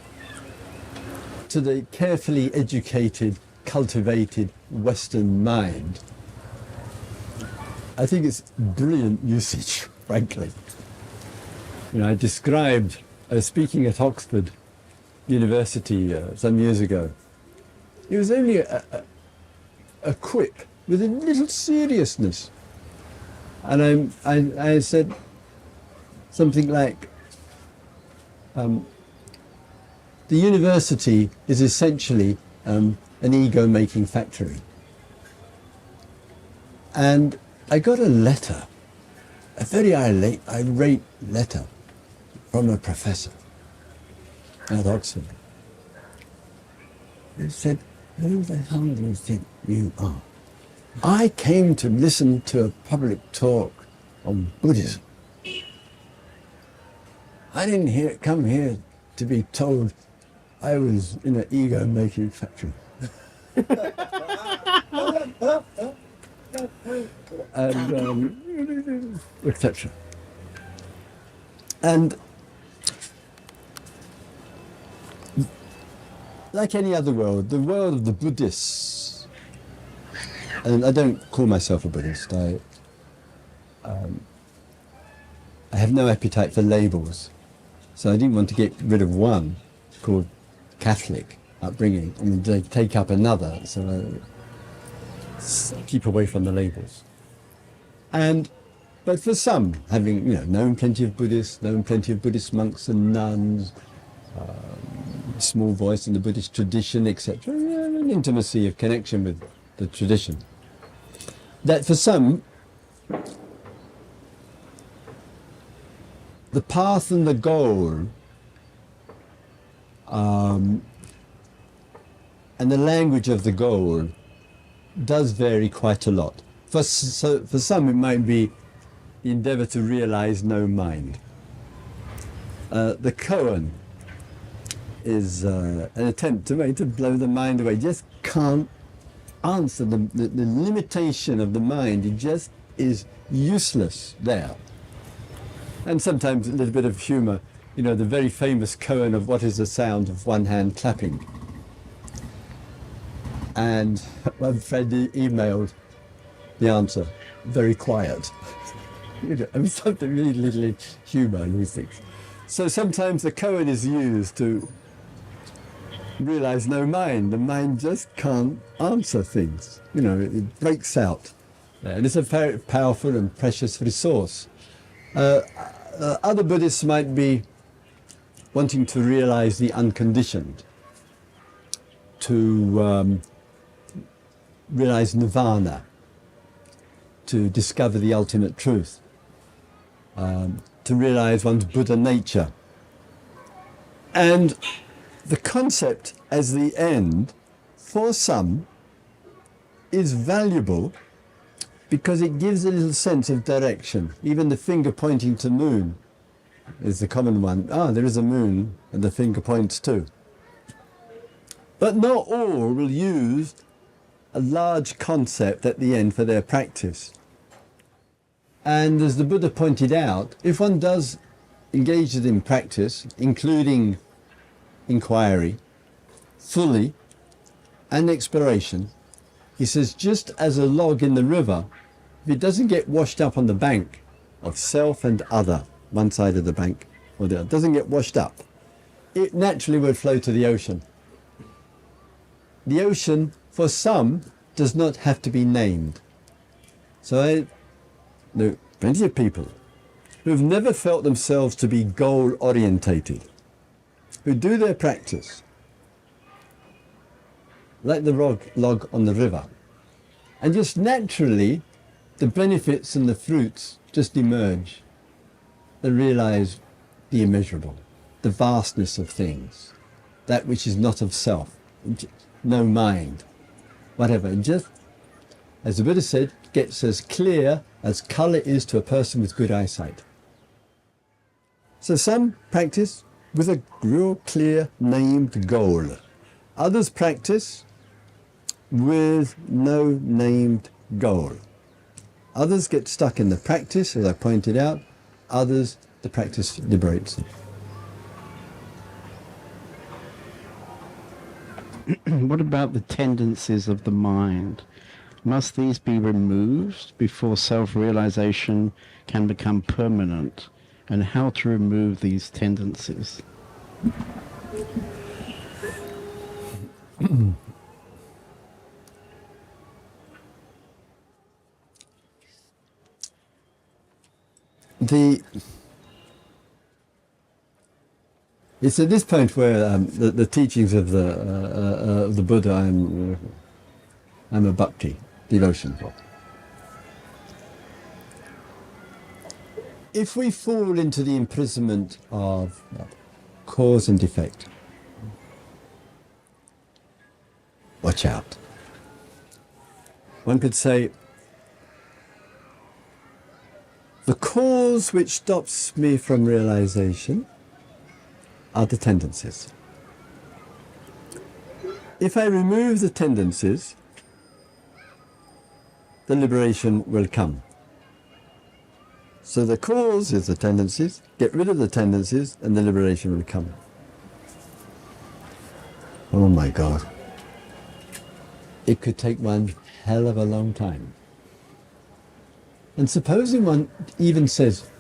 to the carefully educated, cultivated Western mind. I think it's brilliant usage, frankly. You know, I described speaking at Oxford University some years ago. It was only a quip with a little seriousness. And I said something like, the university is essentially an ego-making factory. And I got a letter, a very irate letter from a professor at Oxford. He said, "Who the hell do you think you are? I came to listen to a public talk on Buddhism. I didn't come here to be told I was in an ego-making factory." And etc. And like any other world, the world of the Buddhists, and I don't call myself a Buddhist, I have no appetite for labels, so I didn't want to get rid of one called Catholic upbringing and take up another, so I keep away from the labels. But for some, having known plenty of Buddhists, known plenty of Buddhist monks and nuns, small voice in the Buddhist tradition, etc., an intimacy of connection with the tradition. That for some, the path and the goal and the language of the goal does vary quite a lot. For some, it might be the endeavour to realize no mind. The koan is an attempt to blow the mind away. Just can't answer the limitation of the mind. It just is useless there. And sometimes a little bit of humour. The very famous koan of what is the sound of one hand clapping. And one friend emailed the answer, very quiet. Something really little humour in these things. So sometimes the koan is used to realize no mind. The mind just can't answer things. You know, it breaks out. And it's a very powerful and precious resource. Other Buddhists might be wanting to realize the unconditioned, to realize nirvana, to discover the ultimate truth, to realize one's Buddha nature. And the concept as the end, for some, is valuable because it gives a little sense of direction. Even the finger pointing to moon is the common one. Ah, there is a moon, and the finger points too. But not all will use a large concept at the end for their practice. And as the Buddha pointed out, if one does engage it in practice, including inquiry, fully, and exploration, he says, just as a log in the river, if it doesn't get washed up on the bank of self and other, one side of the bank or the other, doesn't get washed up, it naturally would flow to the ocean. The ocean, for some, does not have to be named. So I know plenty of people who've never felt themselves to be goal-orientated, who do their practice like the log on the river, and just naturally the benefits and the fruits just emerge. They realize the immeasurable, the vastness of things, that which is not of self, no mind, whatever. And just, as the Buddha said, gets as clear as colour is to a person with good eyesight. So some practice with a real clear named goal. Others practice with no named goal. Others get stuck in the practice, as I pointed out. Others, the practice liberates them. What about the tendencies of the mind? Must these be removed before self-realization can become permanent? And how to remove these tendencies? It's at this point where the teachings of the Buddha I'm a bhakti, devotion for. If we fall into the imprisonment of cause and effect, watch out. One could say, the cause which stops me from realization are the tendencies. If I remove the tendencies, the liberation will come. So the cause is the tendencies, get rid of the tendencies, and the liberation will come. Oh my God. It could take one hell of a long time. And supposing one even says,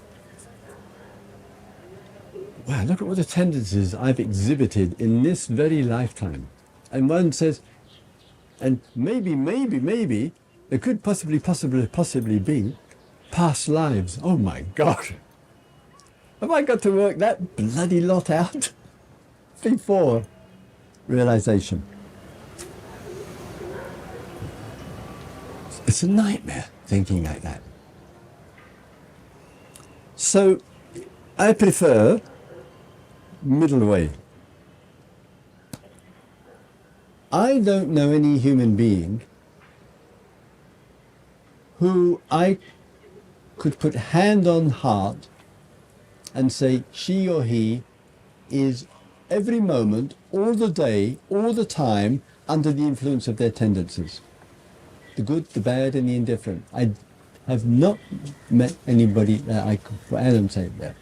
wow, look at what the tendencies I've exhibited in this very lifetime. And one says, and maybe, there could possibly be past lives. Oh my God. Have I got to work that bloody lot out before realization? It's a nightmare thinking like that. So I prefer middle way. I don't know any human being who I could put hand on heart and say she or he is every moment, all the day, all the time under the influence of their tendencies. The good, the bad and the indifferent. I have not met anybody that I could put hand and say that.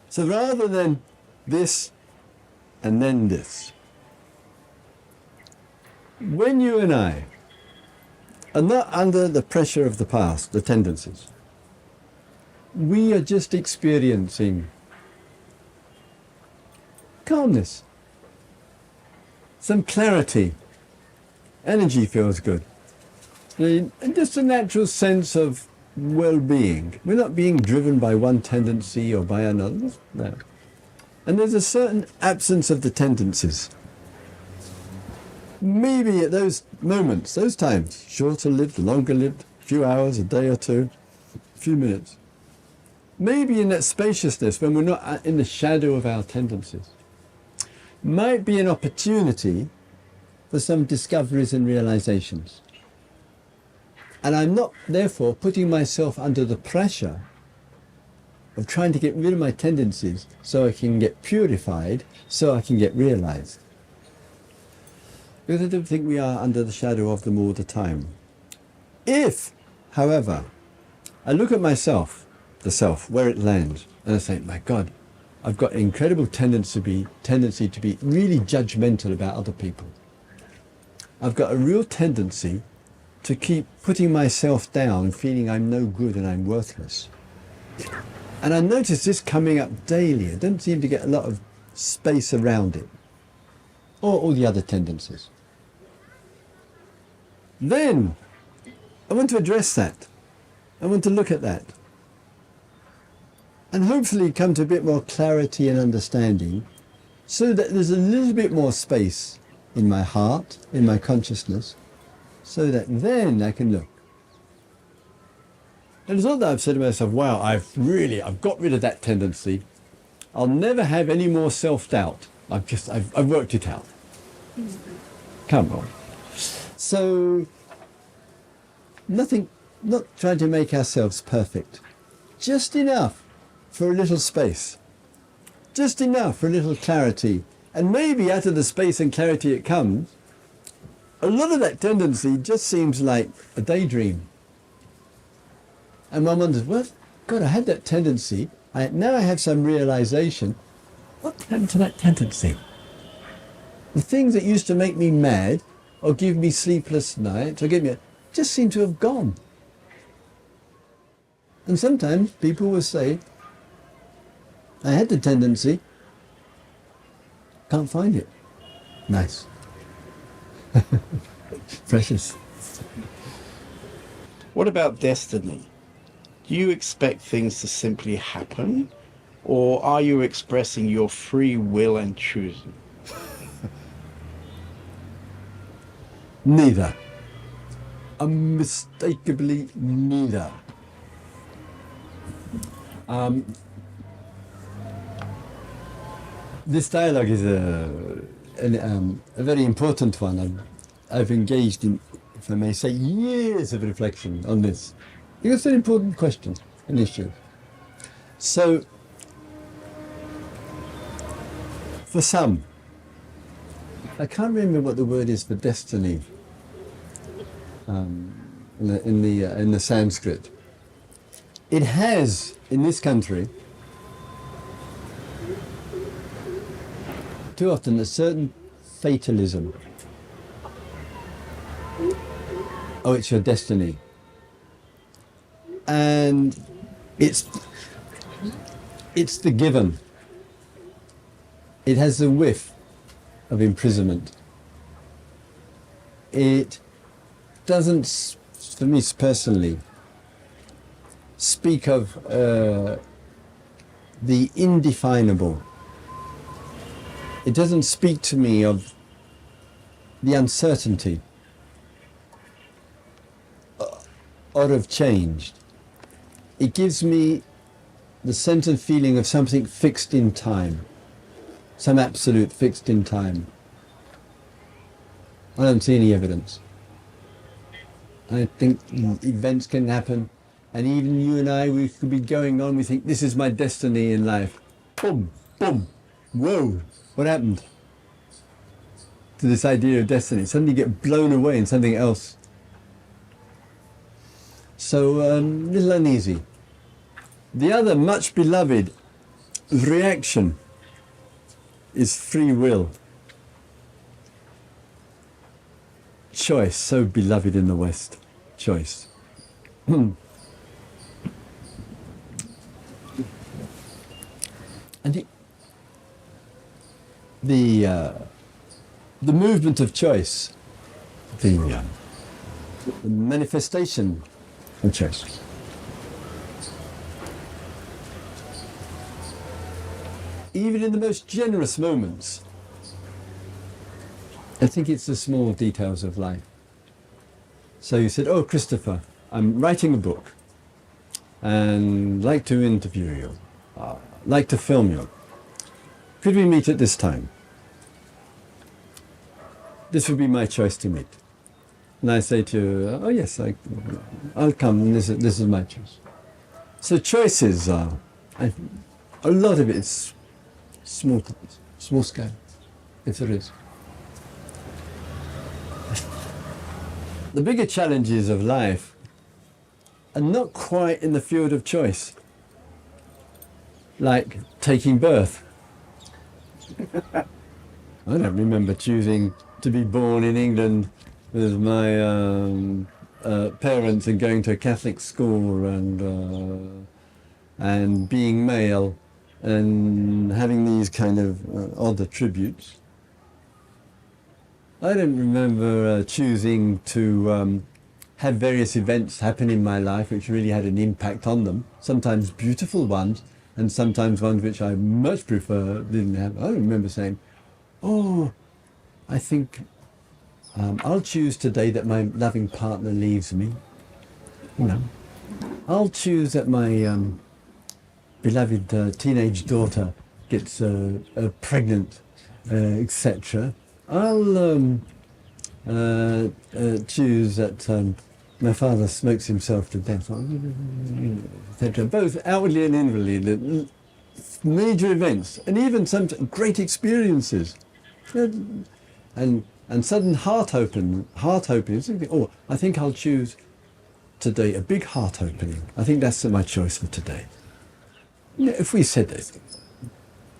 So rather than this and then this, when you and I are not under the pressure of the past, the tendencies, we are just experiencing calmness, some clarity. Energy feels good. And just a natural sense of well-being. We're not being driven by one tendency or by another. No. And there's a certain absence of the tendencies. Maybe at those moments, those times, shorter lived, longer lived, a few hours, a day or two, a few minutes. Maybe in that spaciousness, when we're not in the shadow of our tendencies, might be an opportunity for some discoveries and realizations. And I'm not, therefore, putting myself under the pressure of trying to get rid of my tendencies so I can get purified, so I can get realized. Because I don't think we are under the shadow of them all the time. If, however, I look at myself, the self, where it lands, and I think, my God, I've got an incredible tendency to be really judgmental about other people. I've got a real tendency to keep putting myself down, feeling I'm no good and I'm worthless. And I notice this coming up daily. I don't seem to get a lot of space around it, or all the other tendencies. Then, I want to address that. I want to look at that. And hopefully come to a bit more clarity and understanding, so that there's a little bit more space in my heart, in my consciousness, so that then I can look. And it's not that I've said to myself, wow, I've got rid of that tendency. I'll never have any more self-doubt. I've worked it out. Come on. So, not trying to make ourselves perfect. Just enough for a little space. Just enough for a little clarity. And maybe out of the space and clarity it comes, a lot of that tendency just seems like a daydream. And one wonders, well, God, I had that tendency. Now I have some realization. What happened to that tendency? The things that used to make me mad, or give me sleepless nights, or just seem to have gone. And sometimes people will say, I had the tendency, can't find it. Nice. Precious. What about destiny? Do you expect things to simply happen, or are you expressing your free will and choosing? Neither. Unmistakably neither. This dialogue is a very important one. I've engaged in, if I may say, years of reflection on this. Because it's an important question, an issue. So, for some, I can't remember what the word is for destiny in the Sanskrit. It has, in this country, too often a certain fatalism. Oh, it's your destiny. And it's the given. It has the whiff of imprisonment. It doesn't, for me personally, speak of the indefinable. It doesn't speak to me of the uncertainty or of change. It gives me the sense and feeling of something fixed in time, some absolute fixed in time. I don't see any evidence. I think events can happen, and even you and I, we could be going on, we think, this is my destiny in life. Boom, boom, whoa, what happened to this idea of destiny? Suddenly get blown away in something else. So, a little uneasy. The other much beloved reaction is free will. Choice, so beloved in the West. Choice. And the movement of choice, the manifestation of choice. Even in the most generous moments, I think it's the small details of life. So you said, oh, Christopher, I'm writing a book and like to interview you, like to film you. Could we meet at this time? This would be my choice to meet. And I say to you, oh yes, I'll come, this is my choice. So choices are, a lot of it is small scale, if there is. The bigger challenges of life are not quite in the field of choice, like taking birth. I don't remember choosing to be born in England with my parents and going to a Catholic school and being male and having these kind of odd attributes. I don't remember choosing to have various events happen in my life which really had an impact on them, sometimes beautiful ones and sometimes ones which I much prefer didn't have. I don't remember saying, oh, I think I'll choose today that my loving partner leaves me. You know, I'll choose that my beloved teenage daughter gets pregnant, etc. I'll choose that my father smokes himself to death, etc. Both outwardly and inwardly, the major events, and even some great experiences, and sudden heart opening. Oh, I think I'll choose today a big heart opening. I think that's my choice for today. You know, if we said this,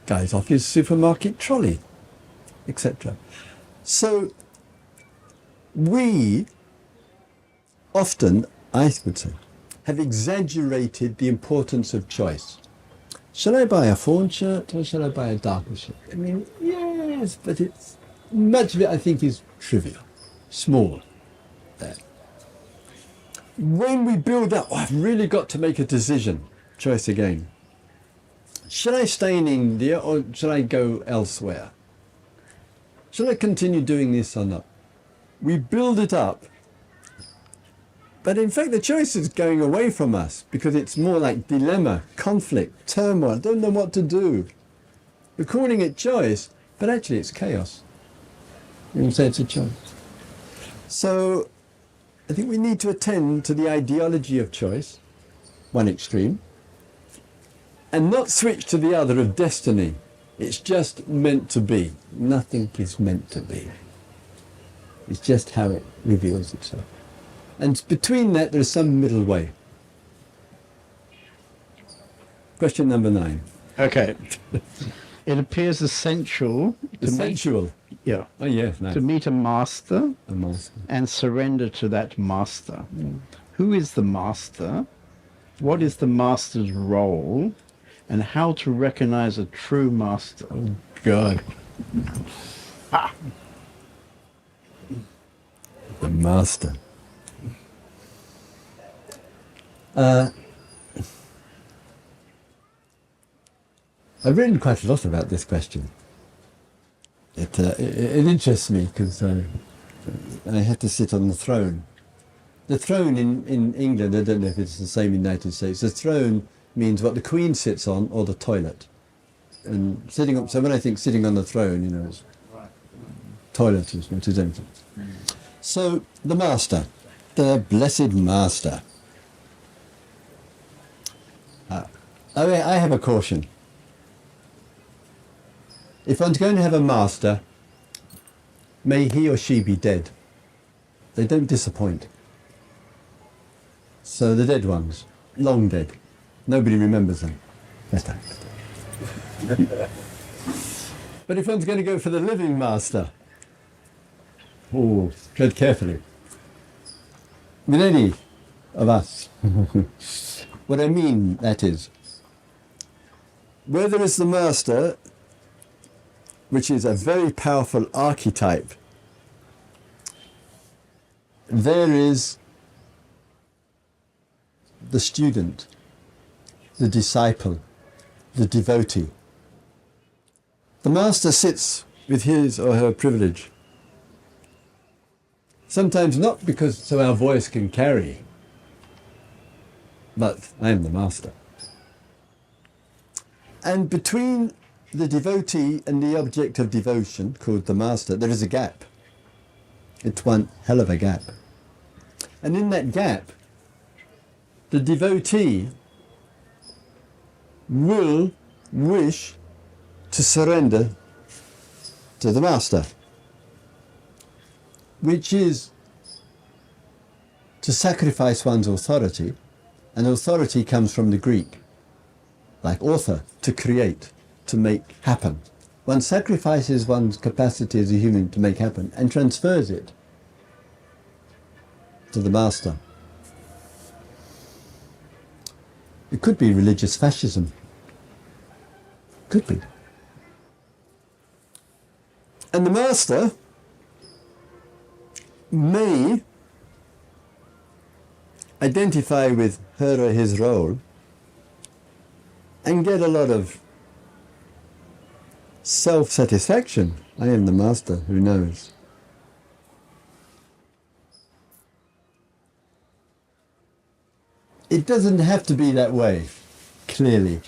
guy's off his supermarket trolley, etc. So we often, I would say, have exaggerated the importance of choice. Shall I buy a fawn shirt or shall I buy a darker shirt? I mean, yes, but it's much of it I think is trivial, small. There. When we build up, I've really got to make a decision, choice again. Shall I stay in India or shall I go elsewhere? Shall I continue doing this or not? We build it up, but in fact the choice is going away from us because it's more like dilemma, conflict, turmoil, don't know what to do. We're calling it choice, but actually it's chaos. You can say it's a choice. So I think we need to attend to the ideology of choice, one extreme, and not switch to the other of destiny. It's just meant to be. Nothing is meant to be. It's just how it reveals itself. And between that, there's some middle way. Question number 9. Okay. It appears essential Essential. yeah, Oh yes, nice. to meet a master A master. and surrender to that master. Who is the master? What is the master's role? And how to recognize a true master? Oh God. The master. I've written quite a lot about this question. It interests me because I had to sit on the throne. The throne in England, I don't know if it's the same in the United States, the throne means what the Queen sits on or the toilet. And sitting up, so when I think sitting on the throne, you know, it's toilet is what is empty. So the master, the blessed master. I have a caution. If I'm going to have a master, may he or she be dead. They don't disappoint. So the dead ones, long dead. Nobody remembers them. Better. But if one's going to go for the living master, oh, tread carefully. With any of us. What I mean, that is, where there is the master, which is a very powerful archetype, there is the student, the disciple, the devotee. The master sits with his or her privilege. Sometimes not because so our voice can carry, but I am the master. And between the devotee and the object of devotion, called the master, there is a gap. It's one hell of a gap. And in that gap, the devotee will wish to surrender to the master, which is to sacrifice one's authority, and authority comes from the Greek, like author, to create, to make happen. One sacrifices one's capacity as a human to make happen and transfers it to the master. It could be religious fascism. Could be. And the master may identify with her or his role and get a lot of self-satisfaction. I am the master, who knows? It doesn't have to be that way, clearly.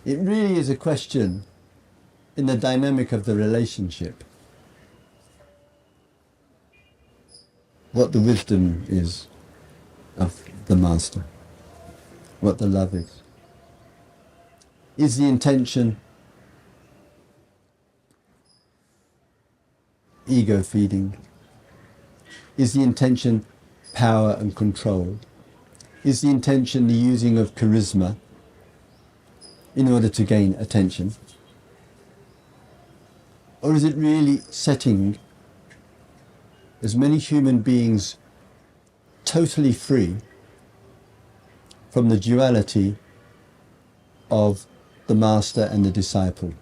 It really is a question in the dynamic of the relationship. What the wisdom is of the master, what the love is. Is the intention ego feeding? Is the intention power and control? Is the intention the using of charisma in order to gain attention? Or is it really setting as many human beings totally free from the duality of the master and the disciple,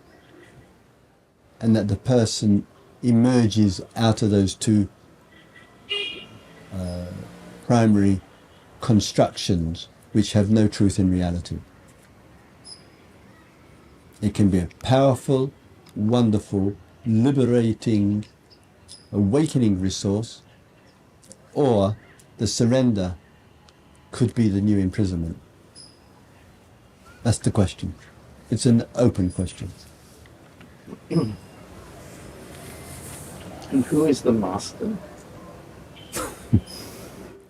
and that the person emerges out of those two primary constructions which have no truth in reality? It can be a powerful, wonderful, liberating, awakening resource, or the surrender could be the new imprisonment. That's the question. It's an open question. And who is the master?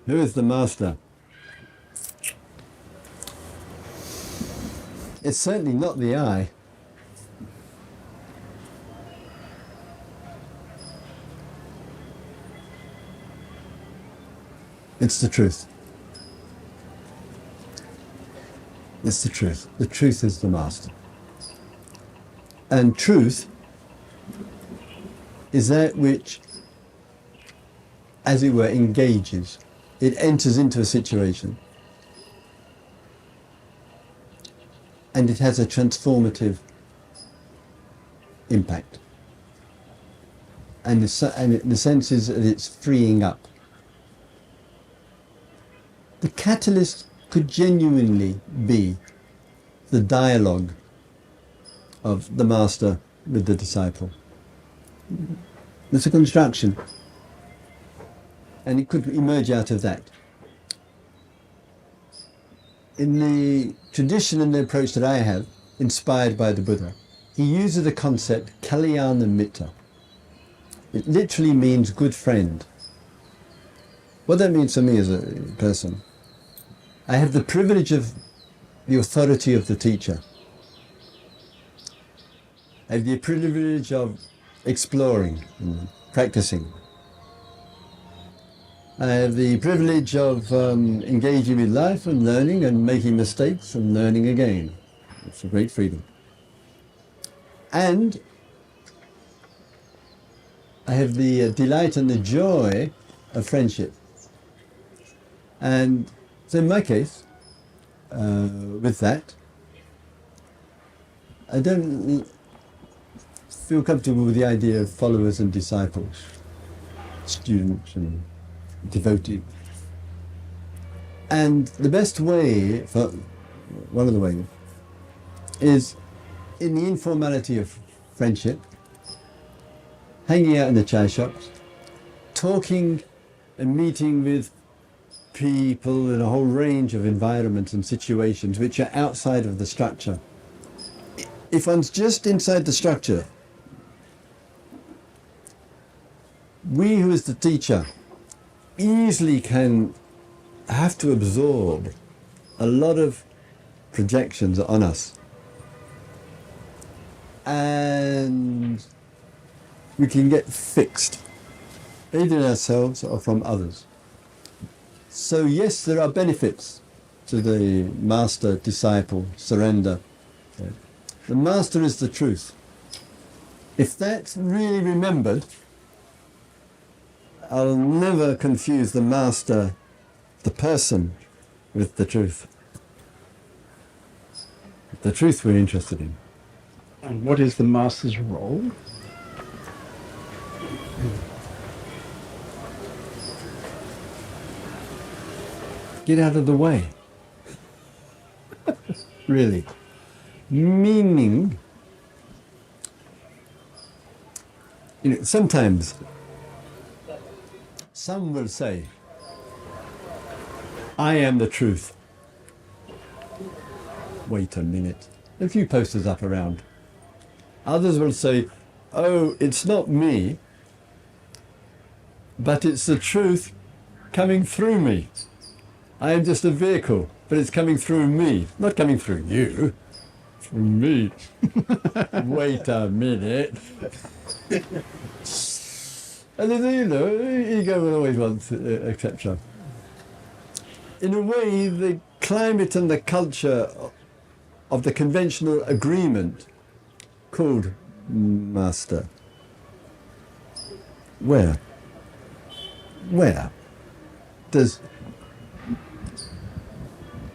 Who is the master? It's certainly not the I. It's the truth. It's the truth. The truth is the master. And truth is that which, as it were, engages. It enters into a situation and it has a transformative impact. And the sense is that it's freeing up. The catalyst could genuinely be the dialogue of the master with the disciple. It's a construction, and it could emerge out of that. In the tradition and the approach that I have, inspired by the Buddha, he uses the concept Kalyana Mitta. It literally means good friend. What that means for me as a person, I have the privilege of the authority of the teacher. I have the privilege of exploring and practicing. I have the privilege of engaging with life and learning and making mistakes and learning again. It's a great freedom. And I have the delight and the joy of friendship. And so in my case, with that, I don't feel comfortable with the idea of followers and disciples, students and devotees. And the best way, one of the ways, is in the informality of friendship, hanging out in the chai shops, talking and meeting with people in a whole range of environments and situations which are outside of the structure. If one's just inside the structure, we who is the teacher easily can have to absorb a lot of projections on us. And we can get fixed, either in ourselves or from others. So yes, there are benefits to the master-disciple surrender. The master is the truth. If that's really remembered, I'll never confuse the master, the person, with the truth. The truth we're interested in. And what is the master's role? Get out of the way. Really. Meaning, sometimes some will say, I am the truth. Wait a minute. A few posters up around. Others will say, oh, it's not me, but it's the truth coming through me. I am just a vehicle, but it's coming through me, not coming through you. Through me. Wait a minute. And then, ego will always want, etc. In a way, the climate and the culture of the conventional agreement called master. Where does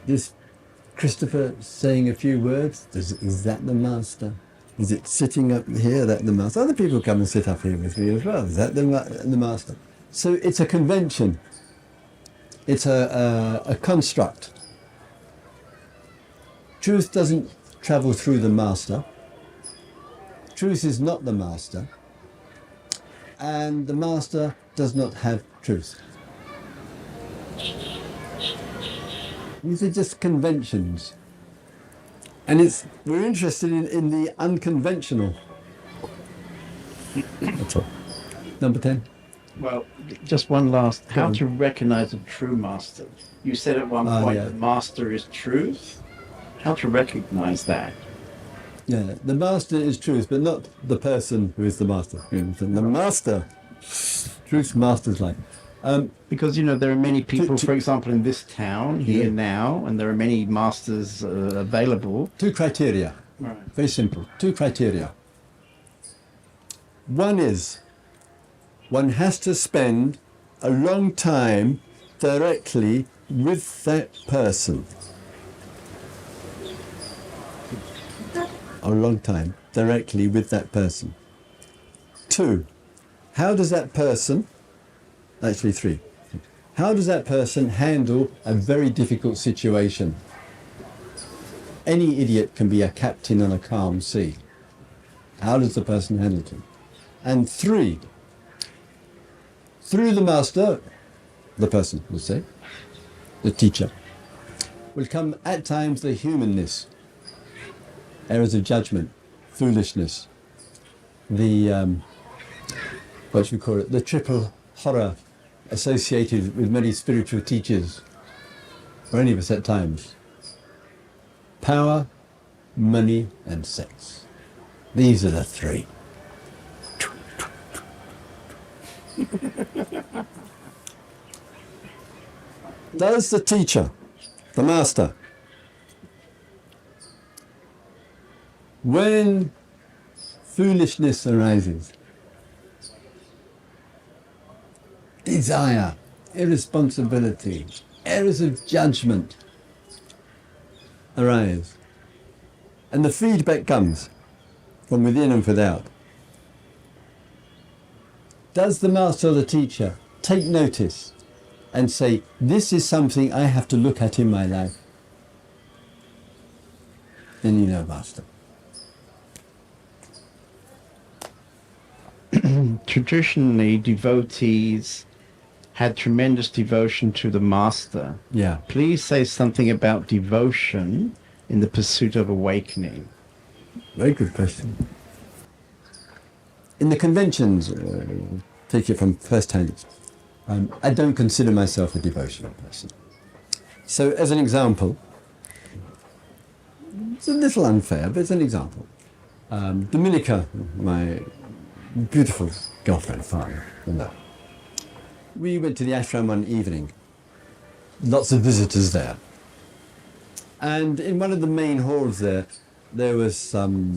this Christopher saying a few words, is that the master? Is it sitting up here, that the master? Other people come and sit up here with me as well. Is that the master? So it's a convention. It's a construct. Truth doesn't travel through the master. Truth is not the master. And the master does not have truth. These are just conventions. And we're interested in the unconventional. That's all. Number 10. Well, just one last. How to recognize a true master? You said at one point the master is truth. How to recognize that? Yeah, the master is truth, but not the person who is the master. The master, truth master's life. Because, there are many people, for example, in this town, here now, and there are many masters available. 2 criteria. Right. Very simple. 2 criteria. One is, one has to spend a long time directly with that person. A long time directly with that person. 2, how does that person, actually 3, how does that person handle a very difficult situation? Any idiot can be a captain on a calm sea. How does the person handle it? And 3, through the master, the person, we'll say, the teacher, will come at times the humanness, errors of judgment, foolishness, the, what should we call it, the triple horror associated with many spiritual teachers, or any of us at times. Power, money, and sex. These are the 3. Does the teacher, the master, when foolishness arises, desire, irresponsibility, errors of judgment arise, and the feedback comes from within and without, Does the master or the teacher take notice and say, this is something I have to look at in my life? Then you know master. Traditionally, devotees had tremendous devotion to the master. Yeah. Please say something about devotion in the pursuit of awakening. Very good question. In the conventions, take it from first hand, I don't consider myself a devotional person. So as an example, it's a little unfair, but it's an example. Dominica, my beautiful girlfriend, father, we went to the ashram one evening. Lots of visitors there. And in one of the main halls there was some,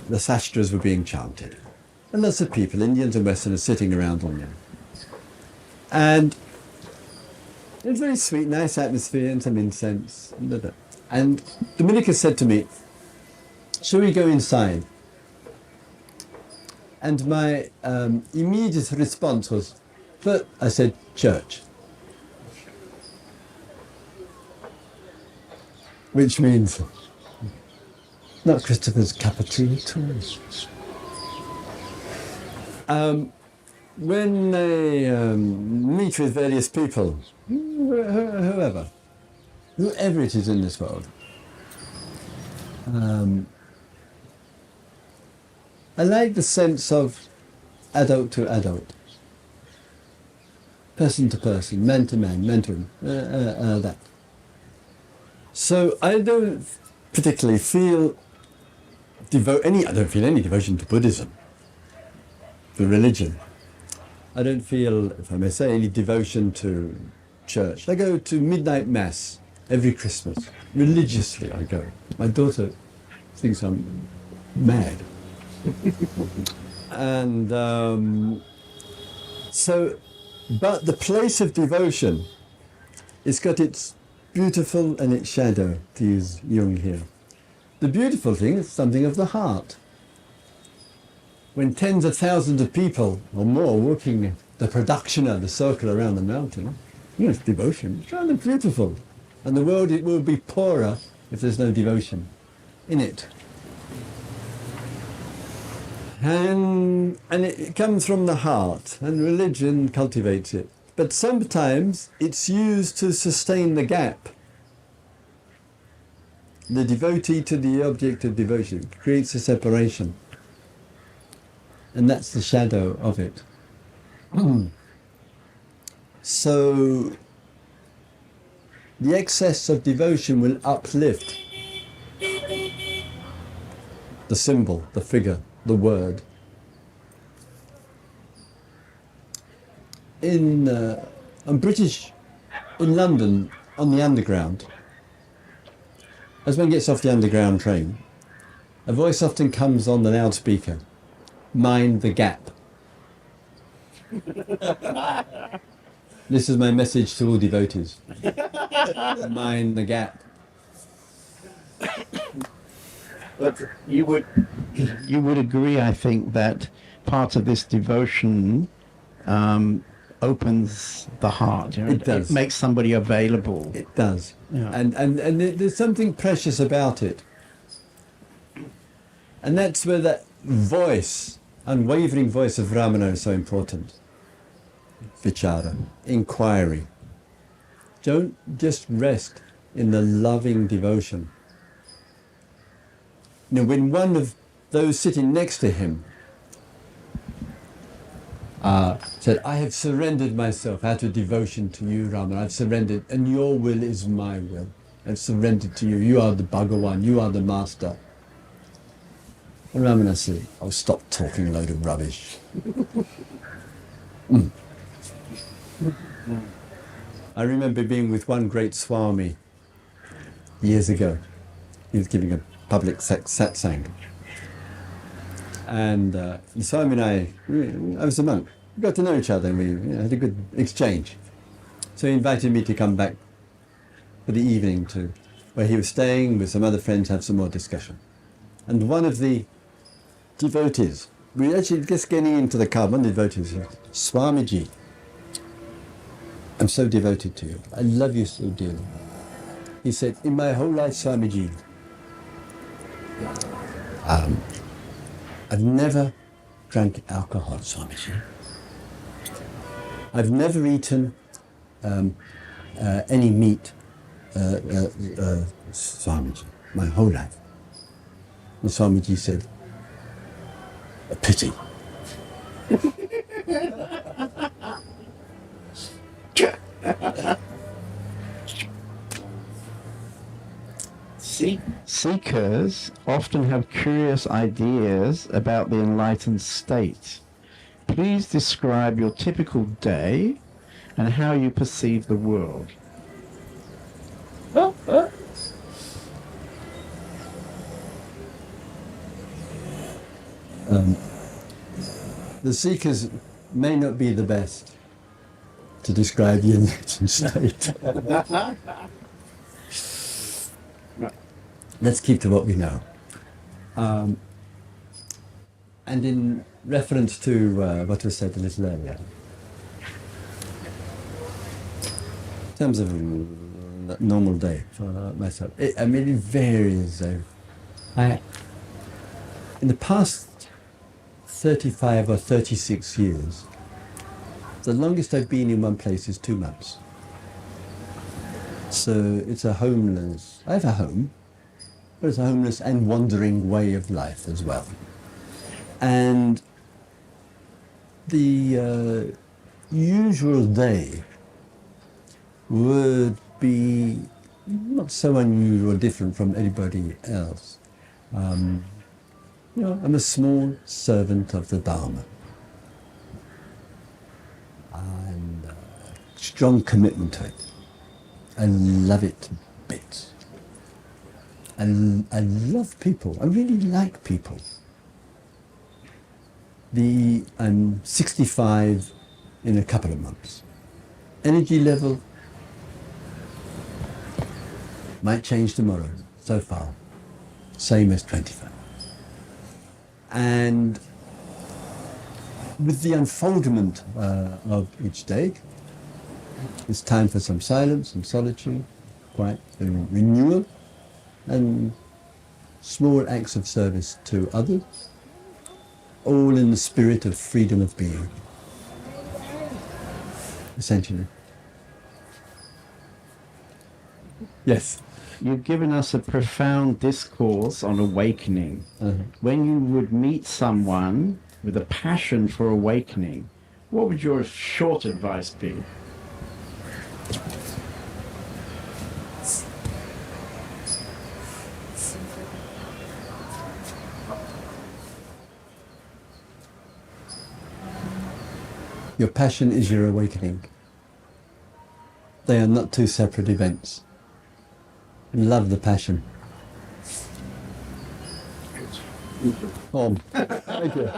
the sastras were being chanted. And lots of people, Indians and Westerners, sitting around on them. And it was very sweet, nice atmosphere and some incense. And Dominica said to me, shall we go inside? And my immediate response was, first I said, church. Which means, not Christopher's cup of tea at all. When they meet with various people, whoever it is in this world, I like the sense of adult to adult, person to person, man to man, mentoring, that. So I don't particularly feel I don't feel any devotion to Buddhism, to religion. I don't feel, if I may say, any devotion to church. I go to midnight mass every Christmas. Religiously I go. My daughter thinks I'm mad. And but the place of devotion, it's got its beautiful and its shadow, to use Jung here. The beautiful thing is something of the heart. When tens of thousands of people or more walking the pradakshina, the circle around the mountain, it's devotion. It's rather beautiful. And the world, it will be poorer if there's no devotion in it. And it comes from the heart, and religion cultivates it. But sometimes it's used to sustain the gap. The devotee to the object of devotion creates a separation. And that's the shadow of it. So the excess of devotion will uplift the symbol, the figure, the word. I'm British in London on the Underground. As one gets off the Underground train, a voice often comes on the loudspeaker. Mind the gap. This is my message to all devotees. Mind the gap. But you would agree, I think, that part of this devotion opens the heart. It does. It makes somebody available. It does. Yeah. And there's something precious about it. And that's where that voice, unwavering voice of Ramana is so important. Vichara, inquiry. Don't just rest in the loving devotion. When one of those sitting next to him said, I have surrendered myself out of devotion to you, Ramana. I've surrendered, and your will is my will. I've surrendered to you. You are the Bhagawan. You are the master. And Ramana said, oh, stop talking a load of rubbish. I remember being with one great Swami years ago. He was giving a public satsang. And the Swami and I was a monk. We got to know each other and we had a good exchange. So he invited me to come back for the evening to where he was staying with some other friends, have some more discussion. And one of the devotees we're actually just getting into the car. One of the devotees said, Swamiji, I'm so devoted to you. I love you so dearly. He said, in my whole life, Swamiji, I've never drank alcohol, Swamiji. I've never eaten any meat, Swamiji, my whole life. And Swamiji said, a pity. Seekers often have curious ideas about the enlightened state. Please describe your typical day and how you perceive the world. The seekers may not be the best to describe the enlightened state. Let's keep to what we know. And in reference to what was said a little earlier, in terms of a normal day for myself, it varies. In the past 35 or 36 years, the longest I've been in one place is 2 months. So it's a homeless, I have a home, but it's a homeless and wandering way of life as well. And the usual day would be not so unusual or different from anybody else. I'm a small servant of the Dharma. And strong commitment to it. I love it to bits. And I love people. I really like people. I'm 65 in a couple of months. Energy level might change tomorrow. So far, same as 25. And with the unfoldment of each day, it's time for some silence, some solitude, quiet, renewal, and small acts of service to others, all in the spirit of freedom of being, essentially. Yes. You've given us a profound discourse on awakening. When you would meet someone with a passion for awakening, what would your short advice be? Your passion is your awakening. They are not two separate events. Love the passion. Thank you.